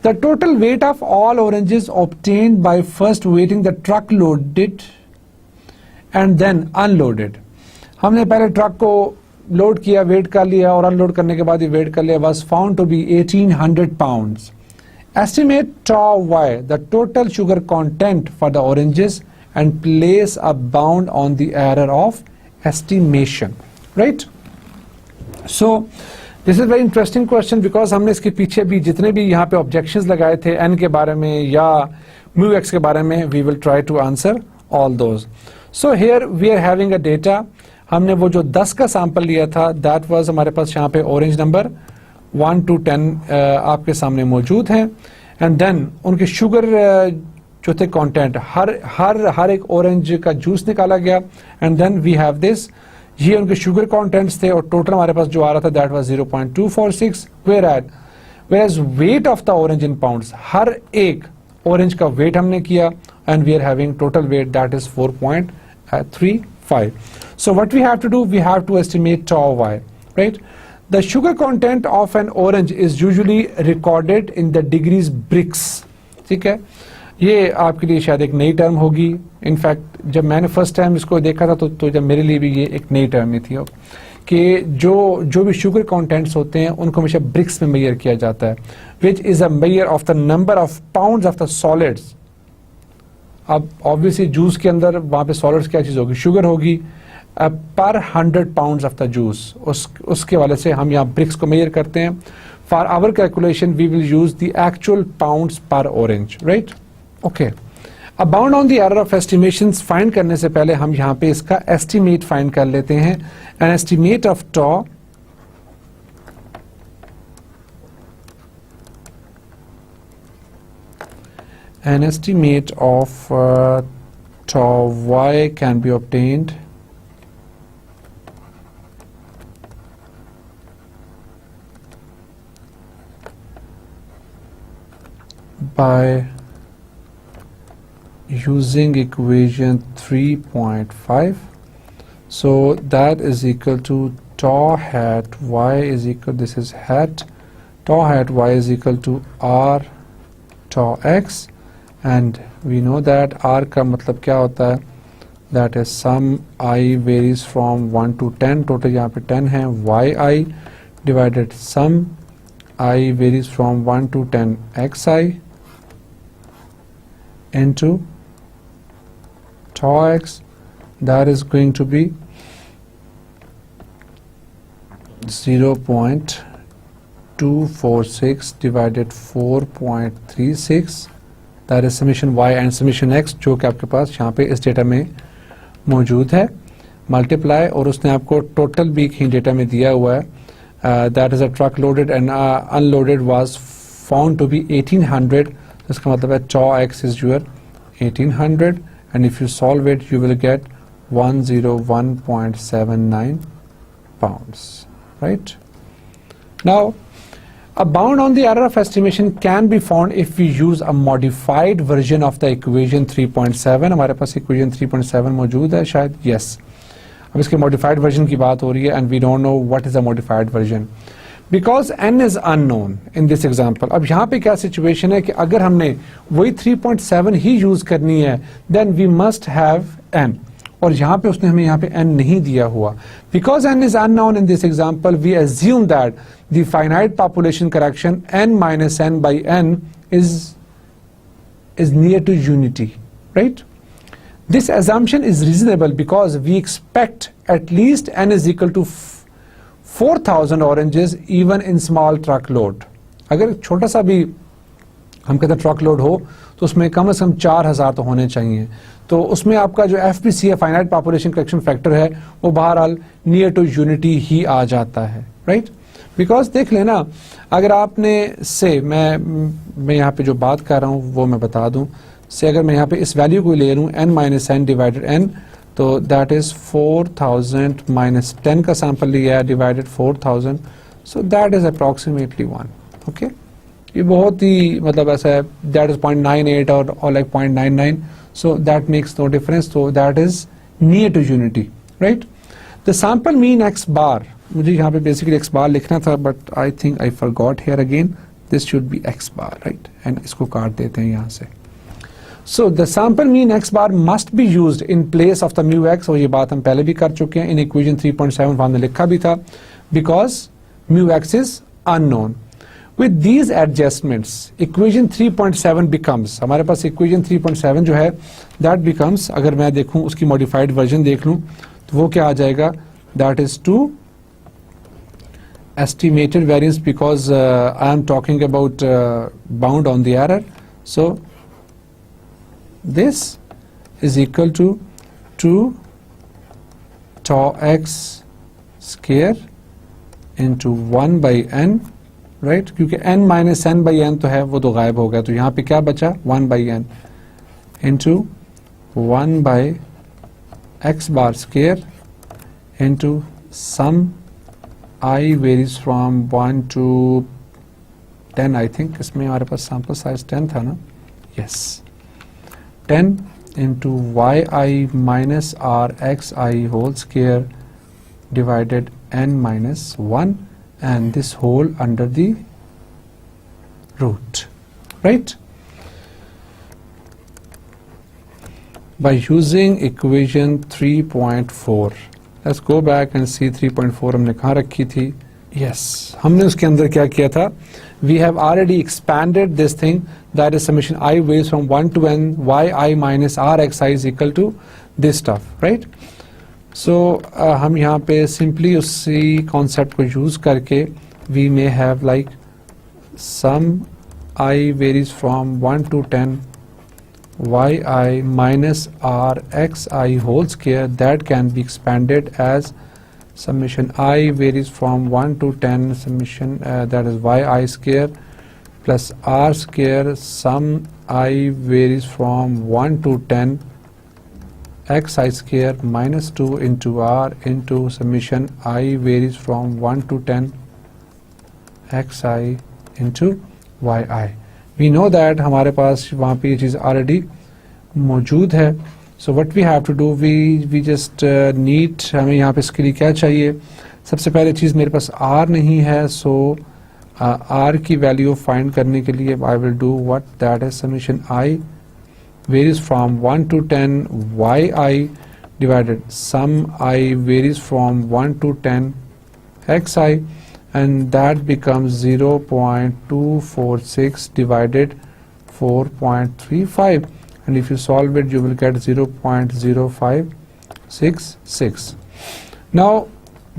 Speaker 1: The total weight of all oranges obtained by first weighting the truck loaded and then unloaded. हमने पहले ट्रक को लोड किया, वेट कर लिया और अनलोड करने के बाद ही वेट कर लिया. Was found to be 1800 pounds. Estimate tau y, the total sugar content for the oranges, and place a bound on the error of estimation. Right? So this is very interesting question because हमने इसके पीछे भी जितने भी यहाँ पे ऑब्जेक्शंस लगाए थे एन के बारे में या म्यू एक्स के बारे में, we will try to answer all those. So here we are having a data. हमने वो जो 10 का सैंपल लिया था दैट वाज हमारे पास यहाँ पे ऑरेंज नंबर 1 to 10 आपके सामने मौजूद हैं. एंड देन उनके शुगर जो थे कंटेंट हर एक ऑरेंज का जूस निकाला गया. And then we have this, ये उनके शुगर कंटेंट्स थे और टोटल हमारे पास जो आ रहा था that was 0.246. whereas weight of the orange in pounds, हर एक ऑरेंज का वेट हमने किया and we are having total weight that is 4.35. so what we have to do, we have to estimate tau y, right? The sugar content of an orange is usually recorded in the degrees Brix. ठीक है, ये आपके लिए शायद एक नई टर्म होगी. इनफैक्ट जब मैंने फर्स्ट टाइम इसको देखा था तो जब मेरे लिए भी ये एक नई टर्म ही थी कि जो भी शुगर कंटेंट्स होते हैं उनको हमेशा ब्रिक्स में मेजर किया जाता है, which is a measure of the number of pounds of the solids. अब ऑब्वियसली जूस के अंदर वहां पे सॉलिड्स क्या चीज होगी, शुगर होगी, पर 100 पाउंड्स ऑफ द जूस, उसके वाले से हम यहाँ ब्रिक्स को मेजर करते हैं. For our calculation we will use the actual pounds per orange, right? Okay, अब bound on the error of estimations find करने से पहले हम यहाँ पे इसका एस्टिमेट फाइंड कर लेते हैं. An estimate of tau an estimate of tau y can be obtained by using equation 3.5. so that is equal to tau hat y is equal, this is hat, tau hat y is equal to r tau x, and we know that r का मतलब क्या होता है, that is sum I varies from 1 to 10, total यहाँ पे 10 है, yi divided sum I varies from 1 to 10 xi into tau x, that is going to be 0.246 divided 4.36, that is summation y and summation x जो कि आपके पास यहाँ पे इस डेटा में मौजूद है, मल्टीप्लाई, और उसने आपको टोटल भी कहीं डेटा में दिया हुआ है. That is a truck loaded and unloaded was found to be 1800. इसका मतलब है tau x is your 1800 and if you solve it you will get 101.79 pounds, right? Now a bound on the error of estimation can be found if we use a modified version of the equation 3.7. हमारे पास equation 3.7 मौजूद है शायद, yes. अब इसके modified version की बात हो रही है and we don't know what is the modified version. Because n is unknown in this example. अब यहाँ पे क्या situation है कि अगर हमने वही 3.7 ही use करनी है then we must have n. और यहाँ पे उसने हमें यहाँ पे n नहीं दिया हुआ. Because n is unknown in this example, we assume that the finite population correction n minus n by n is near to unity, right? This assumption is reasonable because we expect at least n is equal to 4,000 oranges even in small truck load. अगर छोटा सा भी हम कहते हैं ट्रक लोड हो तो उसमें कम से कम 4,000 तो होने चाहिए. तो उसमें आपका जो FPC है, फाइनाइट पॉपुलेशन करेक्शन फैक्टर है, वो बहरहाल नियर टू यूनिटी ही आ जाता है, राइट? बिकॉज देख लेना, अगर आपने से मैं यहाँ पे जो बात कर रहा हूँ वो मैं बता दूँ से, अगर मैं यहाँ पे इस वैल्यू को ले लूँ n minus N divided n, तो दैट इज 4000 माइनस 10 का सैंपल लिया है divided 4000, so that is approximately 1. Okay, ये बहुत ही मतलब ऐसा है, दैट इज 0.98 और like 0.99, so that makes no difference, so that is near to unity, right? The sample mean x bar मुझे यहाँ पे बेसिकली एक्स बार लिखना था, but I think I forgot here again, this should be x bar, right, and इसको काट देते हैं यहाँ से. So the sample mean x bar must be used in place of the mu x, और ये बात हम पहले भी कर चुके हैं इन इक्वेशन 3.7 हमने लिखा भी था, because mu X is unknown. With these adjustments, equation 3.7 becomes, हमारे पास equation 3.7 जो है that becomes, अगर मैं देखूं उसकी modified version देख लूं तो वो क्या आ जाएगा, that is to estimated variance, because I am talking about bound on the error. So this is equal to 2 tau x square into 1 by n, right, क्योंकि n minus N by N तो है वो तो गायब हो गया, तो यहाँ पे क्या बचा 1 by N into 1 by X bar square into sum I varies from 1 to 10. I think इसमें हमारे पास सैम्पल साइज 10 था ना, yes, 10 into Y I minus R X I whole square divided n minus 1, and this whole under the root, right? By using equation 3.4, let's go back and see 3.4 हमने कहाँ रखी थी. Yes, हमने उसके अंदर क्या किया था, we have already expanded this thing, that is summation I waves from 1 to n yi minus rxi is equal to this stuff, right? So हम यहाँ पे simply उसी concept को use करके we may have like sum I varies from 1 to 10 yi minus rxi whole square, that can be expanded as summation I varies from 1 to 10 summation that is yi square plus r square sum I varies from 1 to 10 xi square minus 2 into r into summation I varies from 1 to 10 xi into yi. We know that हमारे पास वहाँ पे ये चीज़ already मौजूद है. So what we have to do, we just need, हमें यहाँ पे इसके लिए क्या चाहिए, सबसे पहले चीज़ मेरे पास r नहीं है, so r की वैल्यू फाइंड करने के लिए I will do what, that is summation I varies from 1 to 10 yi divided sum I varies from 1 to 10 xi, and that becomes 0.246 divided 4.35, and if you solve it you will get 0.0566. Now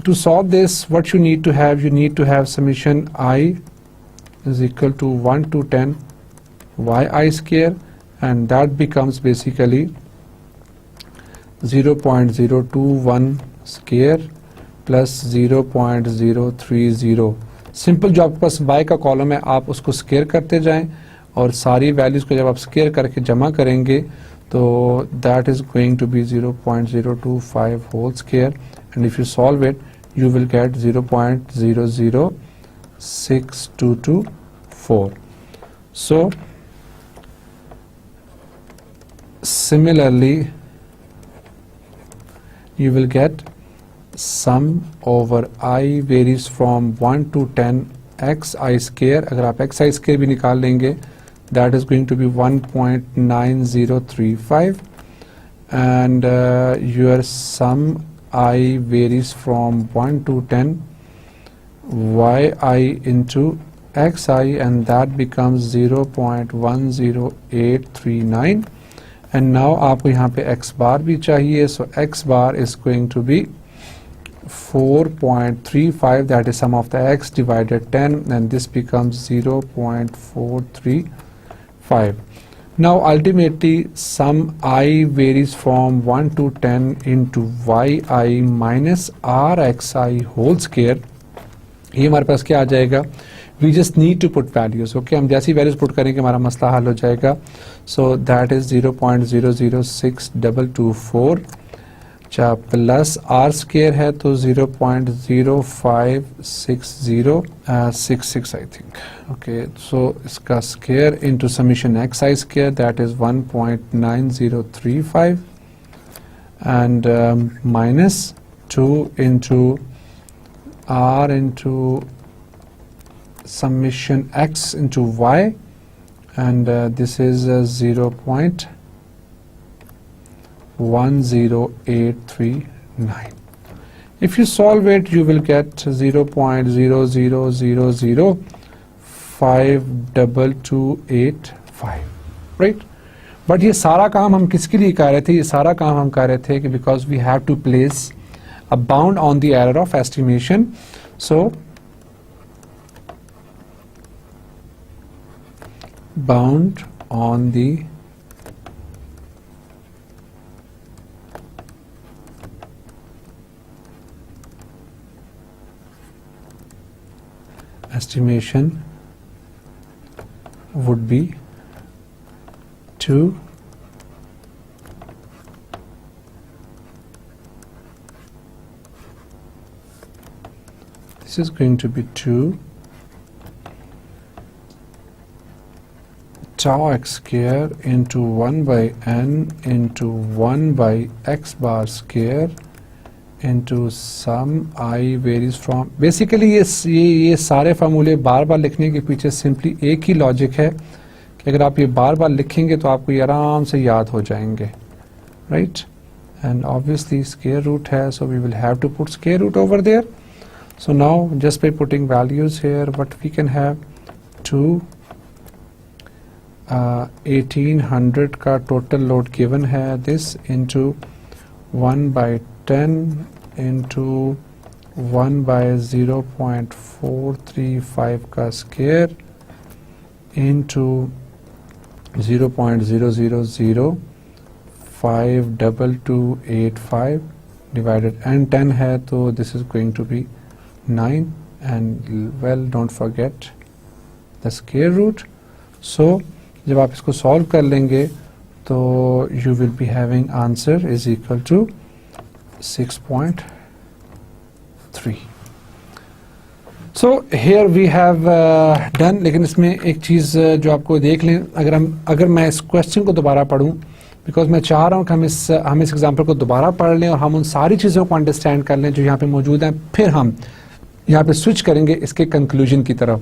Speaker 1: to solve this, what you need to have, you need to have summation I is equal to 1 to 10 yi square, and that becomes basically 0.021 square plus 0.030. Simple जो आपके पास y का कॉलम है आप उसको स्केयर करते जाएं और सारी वैल्यूज को जब आप स्केयर करके जमा करेंगे तो that is going to be 0.025 whole square, and if you solve it you will get 0.006224. So similarly you will get sum over I varies from 1 to 10 xi square. अगर आप xi square भी निकाल लेंगे that is going to be 1.9035, and your sum I varies from 1 to 10 yi into xi, and that becomes 0.10839. and now आपको यहाँ पे x bar भी चाहिए, so x bar is going to be 4.35, that is sum of the x divided 10, and this becomes 0.435. Now ultimately sum I varies from 1 to 10 into yi minus rxi whole square. ये हमारे पास क्या आ जाएगा, we just need to put values, okay, हम जैसी values put करेंगे हमारा मसला हल हो जाएगा. So that is 0.006224 अच्छा प्लस r स्केयर है तो 0.056066 आई थिंक, ओके, सो इसका square into summation x i square that is 1.9035 and minus 2 into r into summation x into y, and this is 0.10839. If you solve it, you will get 0.0005228.5, right? But ये सारा काम हम किसके लिए कर रहे थे? ये सारा काम हम कर रहे थे कि because we have to place a bound on the error of estimation. So bound on the estimation would be 2 this is going to be 2 tau x square into 1 by n into 1 by x bar square into sum I varies from. Basically ये सारे फार्मूले बार बार लिखने के पीछे सिंपली एक ही लॉजिक है कि अगर आप ये बार बार लिखेंगे तो आपको ये आराम से याद हो जाएंगे, right? And obviously square root है, so we will have to put square root over there. So now just by putting values here what we can have 2 1800 का टोटल लोड गिवन है, this into 1 by 10 into 1 by 0.435 का स्क्वायर into 0.00052285 divided, and 10 है तो this is going to be 9, and well don't forget the square root. So जब आप इसको सॉल्व कर लेंगे तो you will be having answer is equal to 6.3. So here we have done. लेकिन इसमें एक चीज़ जो आपको देख लें, अगर मैं इस क्वेश्चन को दोबारा पढ़ूं, बिकॉज मैं चाह रहा हूं कि हम इस एग्जाम्पल को दोबारा पढ़ लें और हम उन सारी चीज़ों को अंडरस्टैंड कर लें जो यहाँ पे मौजूद हैं, फिर हम यहाँ पे स्विच करेंगे इसके कंक्लूजन की तरफ.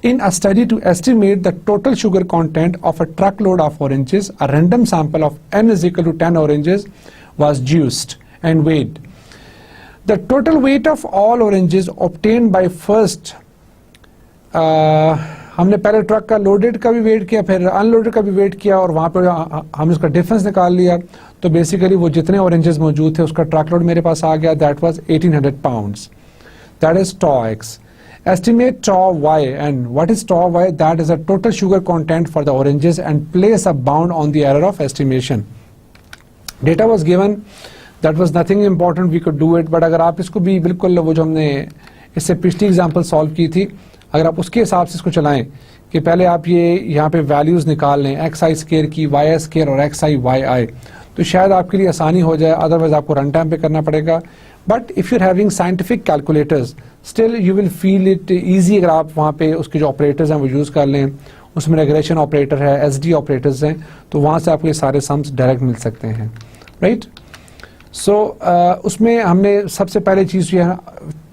Speaker 1: In a study to estimate the total sugar content of a truckload of oranges, a random sample of n is equal to 10 oranges was juiced and weighed. The total weight of all oranges obtained by first, हमने पहले ट्रक का लोडेड का भी वेट किया, फिर अनलोडेड का भी वेट किया, और वहाँ पर हम इसका डिफरेंस निकाल लिया. तो बेसिकली वो जितने oranges मौजूद थे उसका ट्रक लोड मेरे पास आ गया, that was 1800 pounds. That is tau x. Estimate tau y, and what is tau y? That is the total sugar content for the oranges, and place a bound on the error of estimation. Data was given, that was nothing important, we could do it, but अगर आप इसको भी बिल्कुल वो जो हमने इससे पिछली एग्जांपल सॉल्व की थी, अगर आप उसके हिसाब से इसको चलाएं कि पहले आप ये यहाँ पे वैल्यूज निकाल लें एक्स आई स्केयर की, वाई आई स्केयर और एक्स आई वाई आई, तो शायद आपके लिए आसानी हो जाए, अदरवाइज आपको रन टाइम पे करना पड़ेगा. But if you are having scientific calculators still you will feel it easy अगर आप वहाँ पे उसके जो ऑपरेटर्स हैं वो यूज़ कर लें. उसमें रेगुलेशन ऑपरेटर है, एसडी ऑपरेटर्स हैं, तो वहाँ से आपको ये सारे सम्स डायरेक्ट मिल सकते हैं, राइट? सो उसमें हमने सबसे पहले चीज़ जो है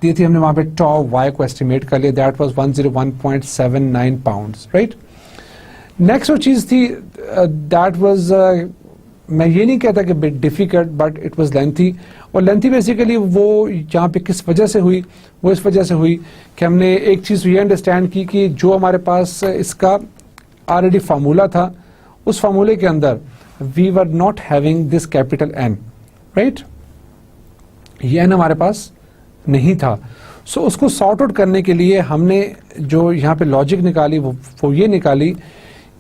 Speaker 1: दी थी, हमने वहाँ पे tau y को एस्टिमेट कर लिया, that was 101.79 pounds, right? Next जो चीज़ थी दैट वाज, मैं ये नहीं कहता कि bit difficult, but it was lengthy. और लेंथी बेसिकली वो यहाँ पे किस वजह से हुई, वो इस वजह से हुई कि हमने एक चीज़ ये अंडरस्टैंड की कि जो हमारे पास इसका ऑलरेडी फार्मूला था, उस फार्मूले के अंदर we were not having this capital N, right? ये एन हमारे पास नहीं था. सो उसको सॉर्ट आउट करने के लिए हमने जो यहाँ पे लॉजिक निकाली वो ये निकाली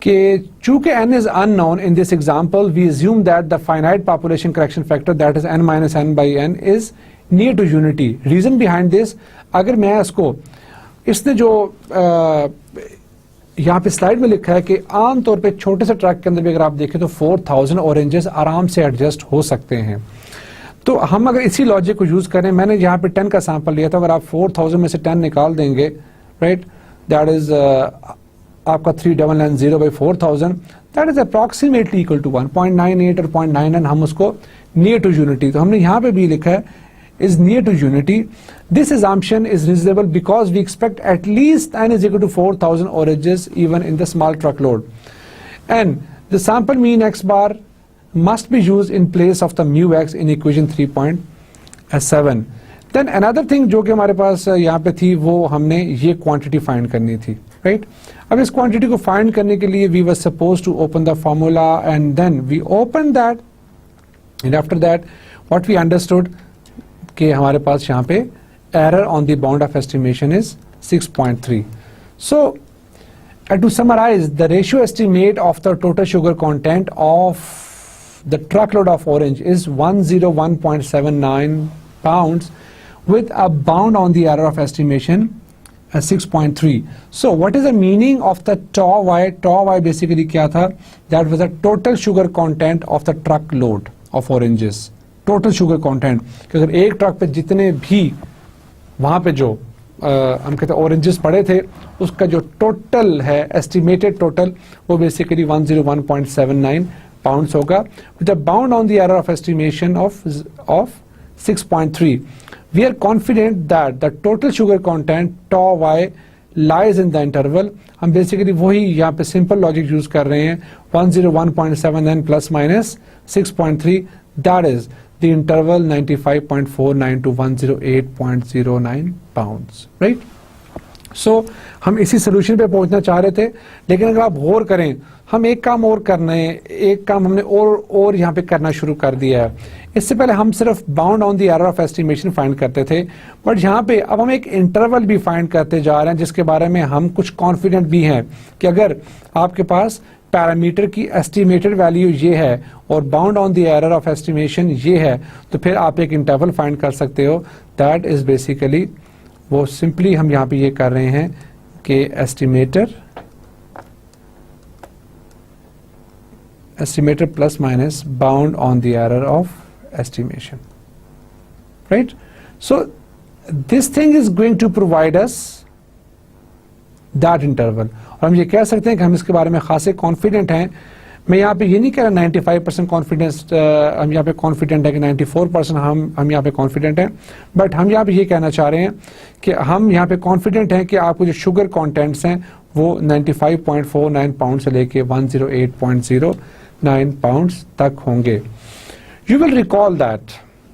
Speaker 1: कि चूंकि n is unknown in this example, we assume that the finite population correction factor, that is n minus n by n, is near to unity. Reason behind this, अगर मैं इसने जो यहाँ पे स्लाइड में लिखा है कि आमतौर पे छोटे से ट्रक के अंदर भी अगर आप देखें तो 4000 ऑरेंजेस आराम से एडजस्ट हो सकते हैं. तो हम अगर इसी लॉजिक को यूज करें, मैंने यहाँ पे 10 का सैंपल लिया था, अगर आप 4000 में से 10 निकाल देंगे, राइट, दैट इज आपका 3990 by 4000, that is approximately equal to 1.98 और 0.99, हम उसको नियर टू यूनिटी. तो हमने यहाँ पे भी लिखा है is near to unity. This assumption is reasonable because we expect at least n is equal to 4,000 oranges even in the small truckload. And the sample mean x bar must be used in place of the mu x in equation 3.7. Then another thing जो कि हमारे पास यहाँ पे थी वो हमने ये quantity find करनी थी, right? अब इस quantity को find करने के लिए we were supposed to open the formula and then we opened that and after that what we understood कि हमारे पास यहाँ पे error on the bound of estimation is 6.3. So to summarize, the ratio estimate of the total sugar content of the truckload of orange is 101.79 pounds with a bound on the error of estimation as 6.3. So what is the meaning of the tau y? Tau y basically क्या था? That was the total sugar content of the truckload of oranges. Total sugar content. कि अगर एक ट्रक पे जितने भी वहाँ पे जो हम कहते हैं ऑरेंजेस पड़े थे उसका जो टोटल है एस्टिमेटेड टोटल वो बेसिकली 101.79 पाउंड्स होगा with a bound on the error of estimation of 6.3. We are confident that the total sugar content tau y lies in the interval. हम बेसिकली वही यहाँ पे सिंपल लॉजिक यूज कर रहे हैं 101.79 plus minus 6.3 that is the interval 95.49 to 108.09 pounds, right? So हम इसी सोल्यूशन पे पहुंचना चाह रहे थे, लेकिन अगर आप गौर करें हम एक काम और करना है, एक काम हमने और यहाँ पे करना शुरू कर दिया है. इससे पहले हम सिर्फ bound on the error of estimation find करते थे, बट यहाँ पे अब हम एक इंटरवल भी फाइंड करते जा रहे हैं जिसके बारे में हम कुछ कॉन्फिडेंट भी हैं कि अगर आपके पास पैरामीटर की एस्टिमेटेड वैल्यू ये है और bound on the error of estimation ये है तो फिर आप एक इंटरवल फाइंड कर सकते हो. दैट इज बेसिकली वो सिंपली हम यहाँ पे ये कर रहे हैं कि estimator plus minus bound on the error of estimation, right? So this thing is going to provide us that interval. और हम ये कह सकते हैं कि हम इसके बारे में खासे कॉन्फिडेंट हैं. मैं यहाँ पे ये नहीं कह रहा 95% कॉन्फिडेंस, हम यहाँ पे कॉन्फिडेंट है कि 94% हम यहाँ पे कॉन्फिडेंट हैं, बट हम यहाँ पे ये कहना चाह रहे हैं कि हम यहाँ पे कॉन्फिडेंट हैं कि आपको जो शुगर कंटेंट्स हैं वो 95.49 पाउंड से लेके 108.09 पाउंड्स तक होंगे. You will recall that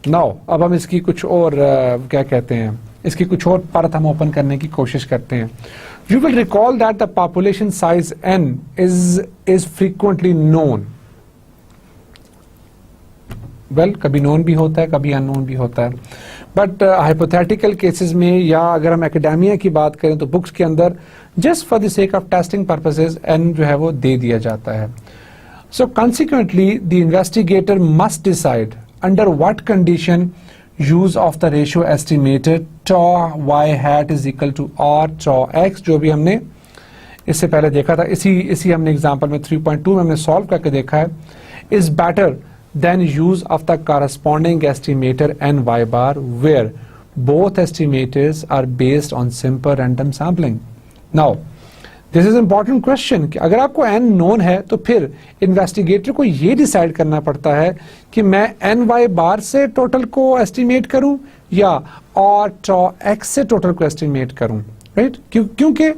Speaker 1: now. अब हम इसकी कुछ और क्या कहते हैं, इसकी कुछ और परत हम ओपन करने की कोशिश करते हैं. You will recall that the population size n is frequently known. Well, कभी known भी होता है, कभी unknown भी होता है. But hypothetical cases में या अगर हम academia की बात करें तो books के अंदर just for the sake of testing purposes n जो है वो दे दिया जाता है. So consequently, the investigator must decide under what condition use of the ratio estimated tau y hat is equal to r tau x जो भी हमने इससे पहले देखा था, इसी हमने एग्जांपल में 3.2 में हमने सॉल्व करके देखा है, is better than use of the corresponding estimator n y bar where both estimators are based on simple random sampling. Now this is important question कि अगर आपको n नोन है तो फिर इन्वेस्टिगेटर को ये डिसाइड करना पड़ता है कि मैं एन वाई बार से टोटल को एस्टिमेट करूं या और tau x से टोटल को एस्टिमेट करूं, राइट? क्योंकि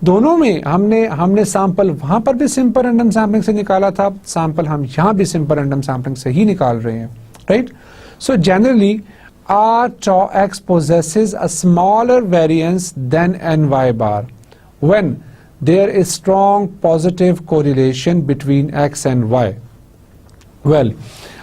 Speaker 1: दोनों में हमने सैंपल वहां पर भी सिंपल रैंडम सैम्पलिंग से निकाला था, सैंपल हम यहां भी सिंपल रैंडम सैम्पलिंग से ही निकाल रहे हैं, right? So generally r tau x possesses a smaller variance than ny bar when there is strong positive correlation between x and y. Well,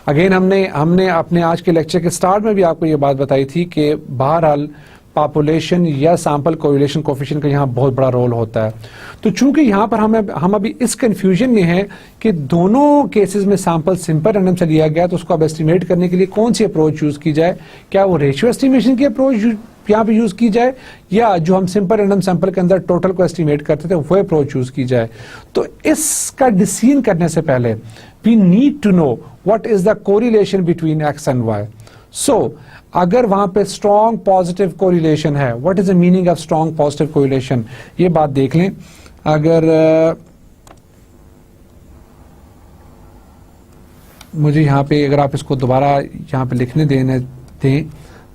Speaker 1: again हमने अपने आज के लेक्चर के स्टार्ट में भी आपको ये बात बताई थी कि बहरहाल पॉपुलेशन या सैंपल कोरिलेशन कोफिशिएंट का यहाँ बहुत बड़ा रोल होता है. तो चूंकि यहाँ पर हम अभी इस कंफ्यूजन में हैं कि दोनों केसेस में सैंपल सिंपल रैंडम से लिया गया तो उसको अब एस्टिमेट करने के लिए कौन सी अप्रोच यूज की जाए, क्या वो रेशियो एस्टिमेशन की अप्रोच यहाँ पे यूज की जाए या जो हम सिंपल रैंडम सैंपल के अंदर टोटल को एस्टिमेट करते थे वो अप्रोच यूज की जाए. तो इसका डिसीजन करने से पहले we need to know what is the correlation between x and y. So अगर वहां पे स्ट्रॉन्ग पॉजिटिव कोरिलेशन है, what is the meaning of strong positive correlation, ये बात देख लें. अगर मुझे यहाँ पे अगर आप इसको दोबारा यहाँ पे लिखने दें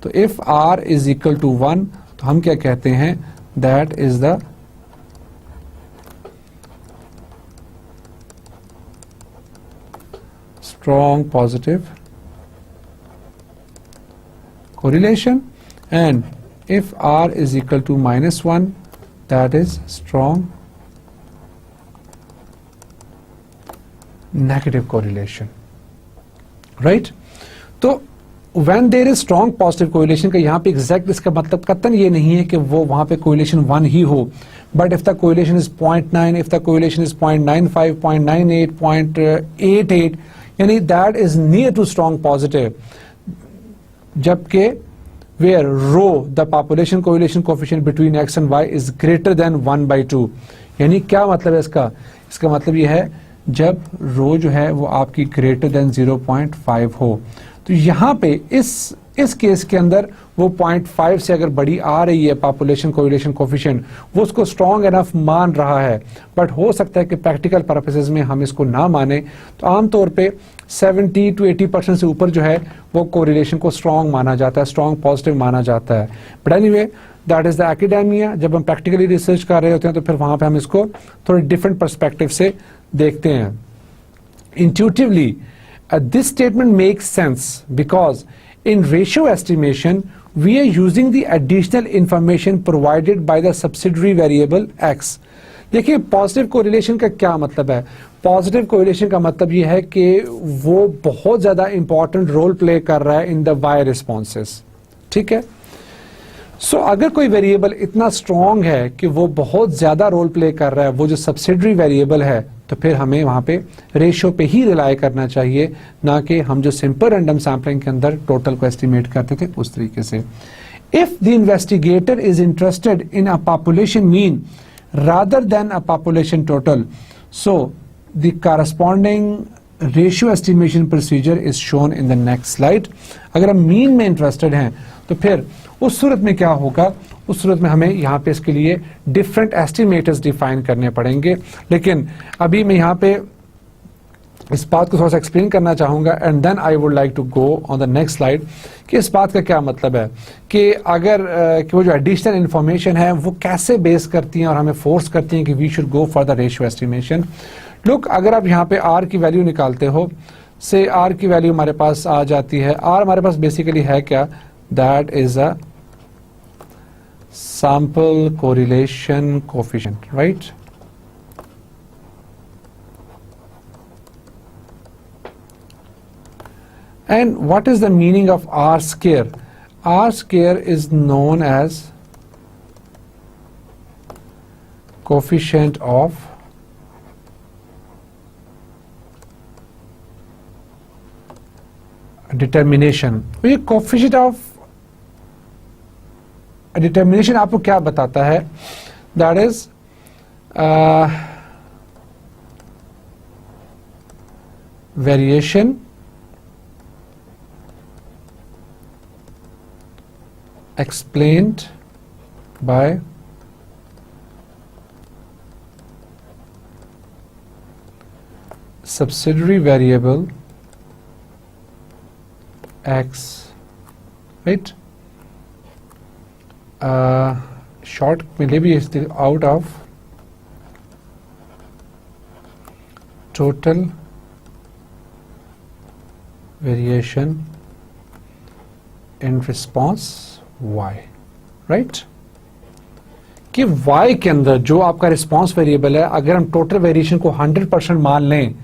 Speaker 1: तो if r is equal to 1 तो हम क्या कहते हैं, that is the strong positive correlation, and if r is equal to -1 that is strong negative correlation, right? तो when there is strong positive correlation का यहाँ पे exact इसका मतलब कतन ये नहीं है कि वो वहाँ पे correlation 1 ही हो, but if the correlation is 0.9, if the correlation is 0.95, 0.98, 0.88, यानी that is near to strong positive, जबकि where rho the population correlation coefficient between x and y is greater than 1/2, यानी क्या मतलब है इसका मतलब ये है जब rho जो है वो आपकी greater than 0.5 हो। तो यहाँ पे इस केस के अंदर वो 0.5 से अगर बड़ी आ रही है पॉपुलेशन कोरिलेशन कोफिशिएंट, वो उसको स्ट्रॉन्ग एनफ मान रहा है, बट हो सकता है कि प्रैक्टिकल पर्पसेस में हम इसको ना माने। तो आमतौर पे 70 to 80% से ऊपर जो है वो कोरिलेशन को स्ट्रॉन्ग माना जाता है, स्ट्रॉन्ग पॉजिटिव माना जाता है। But anyway that is the academia. जब हम प्रैक्टिकली रिसर्च कर रहे होते हैं तो फिर वहां पे हम इसको थोड़े डिफरेंट पर्सपेक्टिव से देखते हैं। Intuitively this statement makes sense because in ratio estimation we are using the additional information provided by the subsidiary variable x। देखिए पॉजिटिव कोरिलेशन का क्या मतलब है। पॉजिटिव कोरिलेशन का मतलब ये है कि वो बहुत ज्यादा इंपॉर्टेंट रोल प्ले कर रहा है इन द y रिस्पॉन्सेस, ठीक है। सो अगर कोई वेरिएबल इतना स्ट्रॉन्ग है कि वो बहुत ज्यादा रोल प्ले कर रहा है, वो जो सब्सिडरी वेरिएबल है, तो फिर हमें वहां पे रेशियो पे ही रिलाय करना चाहिए, ना कि हम जो सिंपल रैंडम सैम्पलिंग के अंदर टोटल को एस्टिमेट करते थे उस तरीके से। If the investigator is interested in a population mean rather than a population total, so the corresponding ratio estimation procedure is shown in the next slide. अगर हम मीन में इंटरेस्टेड हैं तो फिर उस सूरत में क्या होगा, उस सूरत में हमें यहाँ पे इसके लिए डिफरेंट एस्टिमेटर्स डिफाइन करने पड़ेंगे। लेकिन अभी मैं यहाँ पे इस बात को थोड़ा सा एक्सप्लेन करना चाहूंगा and then I would like to go on the next slide कि इस बात का क्या मतलब है कि अगर कि वो जो एडिशनल इंफॉर्मेशन है वो कैसे बेस करती हैं और हमें फोर्स करती हैं कि we should go for the ratio estimation. Look, अगर आप यहाँ पे आर की वैल्यू निकालते हो, से आर की वैल्यू हमारे पास आ जाती है, आर हमारे पास बेसिकली है क्या, that is a sample correlation coefficient, right? And what is the meaning of R square? R square is known as coefficient of determination। ये coefficient of डिटर्मिनेशन आपको क्या बताता है, that is variation explained bye subsidiary variable x, right? Short maybe is the out of total variation in response y, right? कि y के अंदर जो आपका रिस्पॉन्स वेरिएबल है, अगर हम टोटल वेरिएशन को 100% मान लें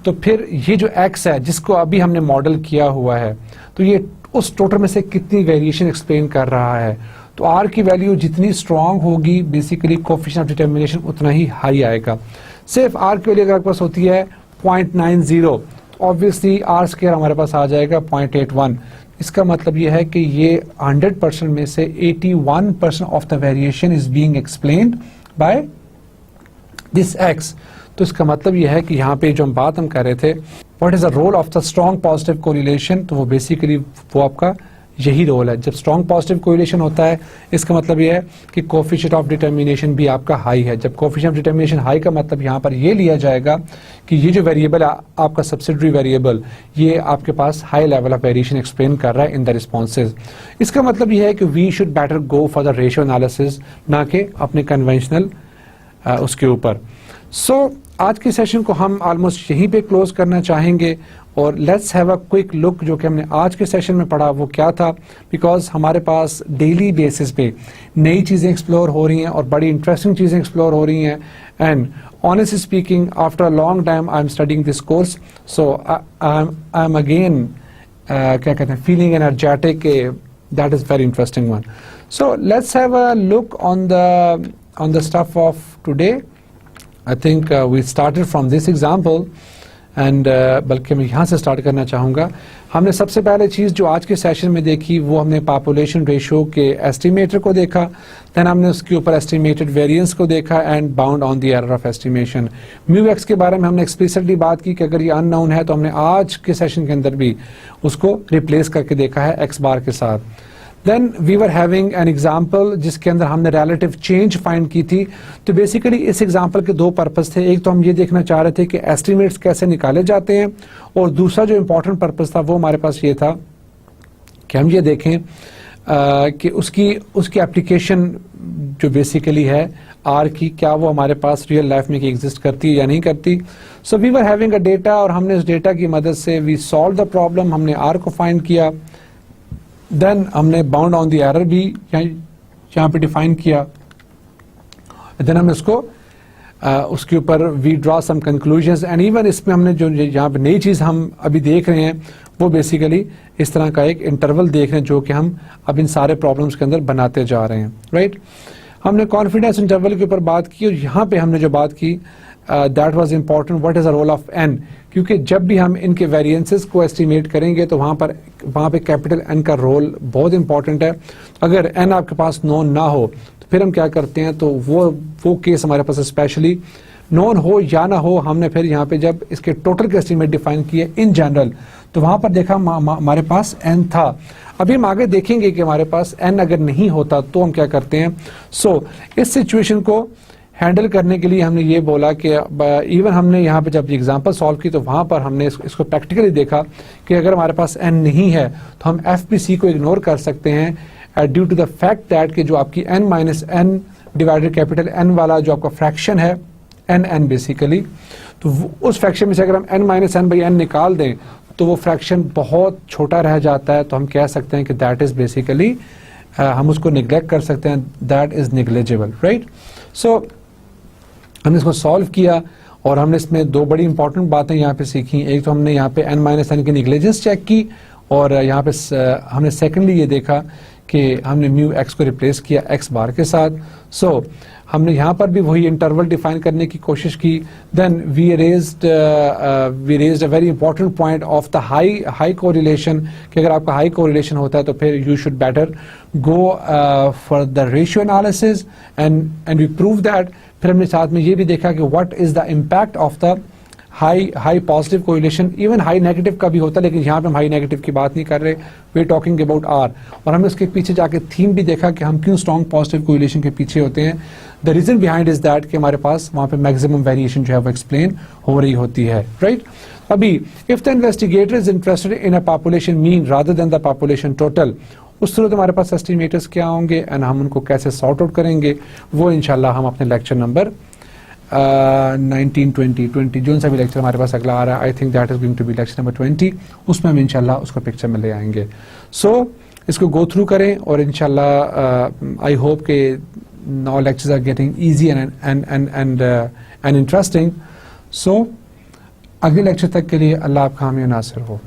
Speaker 1: तो फिर ये जो x है जिसको अभी हमने मॉडल किया हुआ है, तो ये उस टोटल में से कितनी वेरिएशन एक्सप्लेन कर रहा है। तो r की वैल्यू जितनी स्ट्रांग होगी बेसिकली कोएफिशिएंट ऑफ डिटरमिनेशन उतना ही हाई आएगा। सिर्फ r की वैल्यू अगर आपके पास होती है 0.90 तो ऑब्वियसली r स्क्वायर हमारे पास आ जाएगा 0.81। इसका मतलब यह है कि ये 100% में से 81% of the variation is being explained by this x। तो इसका मतलब यह है कि यहाँ पे जो हम बात कर रहे थे, what is the role of the strong positive correlation, तो वो बेसिकली वो आपका यही रोल है। जब स्ट्रॉन्ग पॉजिटिव कोरिलेशन होता है इसका मतलब यह है कि कोफिशिएंट ऑफ डिटर्मिनेशन भी आपका हाई है। जब कोफिशिएंट ऑफ डिटर्मिनेशन हाई का मतलब यहाँ पर ये लिया जाएगा कि ये जो वेरिएबल है आपका सब्सिडरी वेरिएबल, ये आपके पास high level of variation explain कर रहा है इन द रिस्पॉन्सेज। इसका मतलब यह है कि we should better go for the ratio analysis, ना कि अपने कन्वेंशनल उसके ऊपर। सो आज के सेशन को हम ऑलमोस्ट यहीं पे क्लोज करना चाहेंगे और let's have a quick look जो कि हमने आज के सेशन में पढ़ा वो क्या था, बिकॉज हमारे पास डेली बेसिस पे नई चीज़ें एक्सप्लोर हो रही हैं और बड़ी इंटरेस्टिंग चीज़ें एक्सप्लोर हो रही हैं। And honestly speaking after a long time I am studying this course, so I am again क्या कहते हैं feeling energetic, that is very interesting one. So let's have a look on the stuff of today. I think we started from this example and बल्कि मैं यहाँ से स्टार्ट करना चाहूँगा। हमने सबसे पहले चीज़ जो आज के सेशन में देखी वो हमने पॉपुलेशन रेशो के एस्टिमेटर को देखा, दैन हमने उसके ऊपर एस्टिमेटेड वेरिएंस को देखा and bound on the error of estimation. Mu x के बारे में हमने एक्सप्लिसिटली बात की कि अगर ये अननोन है तो हमने आज के सेशन के अंदर भी उसको रिप्लेस करके देखा है एक्स बार के साथ। Then we were having an example जिसके अंदर हमने रिलेटिव चेंज फाइंड की थी। तो बेसिकली इस एग्जाम्पल के दो पर्पस थे, एक तो हम ये देखना चाह रहे थे कि एस्टिमेट्स कैसे निकाले जाते हैं, और दूसरा जो इम्पोर्टेंट पर्पस था वो हमारे पास ये था कि हम ये देखें कि उसकी एप्लीकेशन जो बेसिकली है आर की, क्या वो हमारे पास रियल लाइफ में एग्जिस्ट करती है या नहीं करती। So we were having a data और हमने उस डेटा की मदद से वी सॉल्व द प्रॉब्लम, हमने आर को फाइंड किया, देन हमने बाउंड ऑन द एरर भी यहाँ पे डिफाइन किया, देन हमने उसको उसके ऊपर we draw some conclusions and even इसमें हमने जो यहाँ पे नई चीज़ हम अभी देख रहे हैं वो बेसिकली इस तरह का एक इंटरवल देख रहे हैं जो कि हम अब इन सारे प्रॉब्लम्स के अंदर बनाते जा रहे हैं, राइट। हमने कॉन्फिडेंस इंटरवल के ऊपर बात की और यहाँ पे हमने जो बात की that was important, what is the role of N, क्योंकि जब भी हम इनके वेरिएंसेस को एस्टिमेट करेंगे तो वहाँ पे कैपिटल एन का रोल बहुत इंपॉर्टेंट है। अगर एन आपके पास नोन ना हो तो फिर हम क्या करते हैं, तो वो केस हमारे पास स्पेशली नोन हो या ना हो, हमने फिर यहाँ पे जब इसके टोटल के एस्टिमेट डिफाइन किए इन जनरल तो वहाँ पर देखा हमारे पास एन था। अभी हम आगे देखेंगे कि हमारे पास एन अगर नहीं होता तो हम क्या करते हैं। सो इस सिचुएशन को हैंडल करने के लिए हमने ये बोला कि इवन हमने यहाँ पे जब एग्जांपल सॉल्व की तो वहाँ पर हमने इसको प्रैक्टिकली देखा कि अगर हमारे पास एन नहीं है तो हम एफपीसी को इग्नोर कर सकते हैं due to the fact that कि जो आपकी N minus N divided capital N वाला जो आपका फ्रैक्शन है एन बेसिकली, तो उस फ्रैक्शन में से अगर हम N minus N by N निकाल दें तो वो फ्रैक्शन बहुत छोटा रह जाता है, तो हम कह सकते हैं कि दैट इज बेसिकली हम उसको निग्लेक्ट कर सकते हैं, दैट इज निग्लेजिबल, राइट। सो हमने इसको सॉल्व किया और हमने इसमें दो बड़ी इंपॉर्टेंट बातें यहाँ पे सीखी। एक तो हमने यहाँ पे एन माइनस एन की निग्लेजेंस चेक की और यहाँ पे हमने सेकेंडली ये देखा कि हमने म्यू एक्स को रिप्लेस किया एक्स बार के साथ। सो हमने यहाँ पर भी वही इंटरवल डिफाइन करने की कोशिश की। Then we raised a very important point of the high correlation कि अगर आपका हाई कोरिलेशन होता है तो फिर you should better go for the ratio analysis and we prove that. फिर हमने साथ में ये भी देखा कि what is the impact of the high positive correlation, even high negative का भी होता है लेकिन यहाँ पे हम हाई नेगेटिव की बात नहीं कर रहे, we are talking about R. और हमने उसके पीछे जाके थीम भी देखा कि हम क्यों स्ट्रॉन्ग पॉजिटिव कोरिलेशन के पीछे होते हैं। The reason behind is that कि हमारे पास वहाँ पे मैक्सिमम वेरिएशन जो है वो एक्सप्लेन हो रही होती है, राइट। अभी if the investigator is interested in a population mean rather than the population total, उस सूरत हमारे पास एस्टिमेटर्स क्या होंगे एंड हम उनको कैसे सॉर्ट आउट करेंगे वो इंशाल्लाह हम अपने लेक्चर नंबर 19, 20 जो सा भी लेक्चर हमारे पास अगला आ रहा है, I think that is going to be lecture number 20, उसमें हम इंशाल्लाह उसको पिक्चर में ले आएंगे। सो इसको गो थ्रू करें और इंशाल्लाह आई होप के now lectures are getting easy and interesting. So अगले लेक्चर तक के लिए अल्लाह आपका हामी नासिर हो।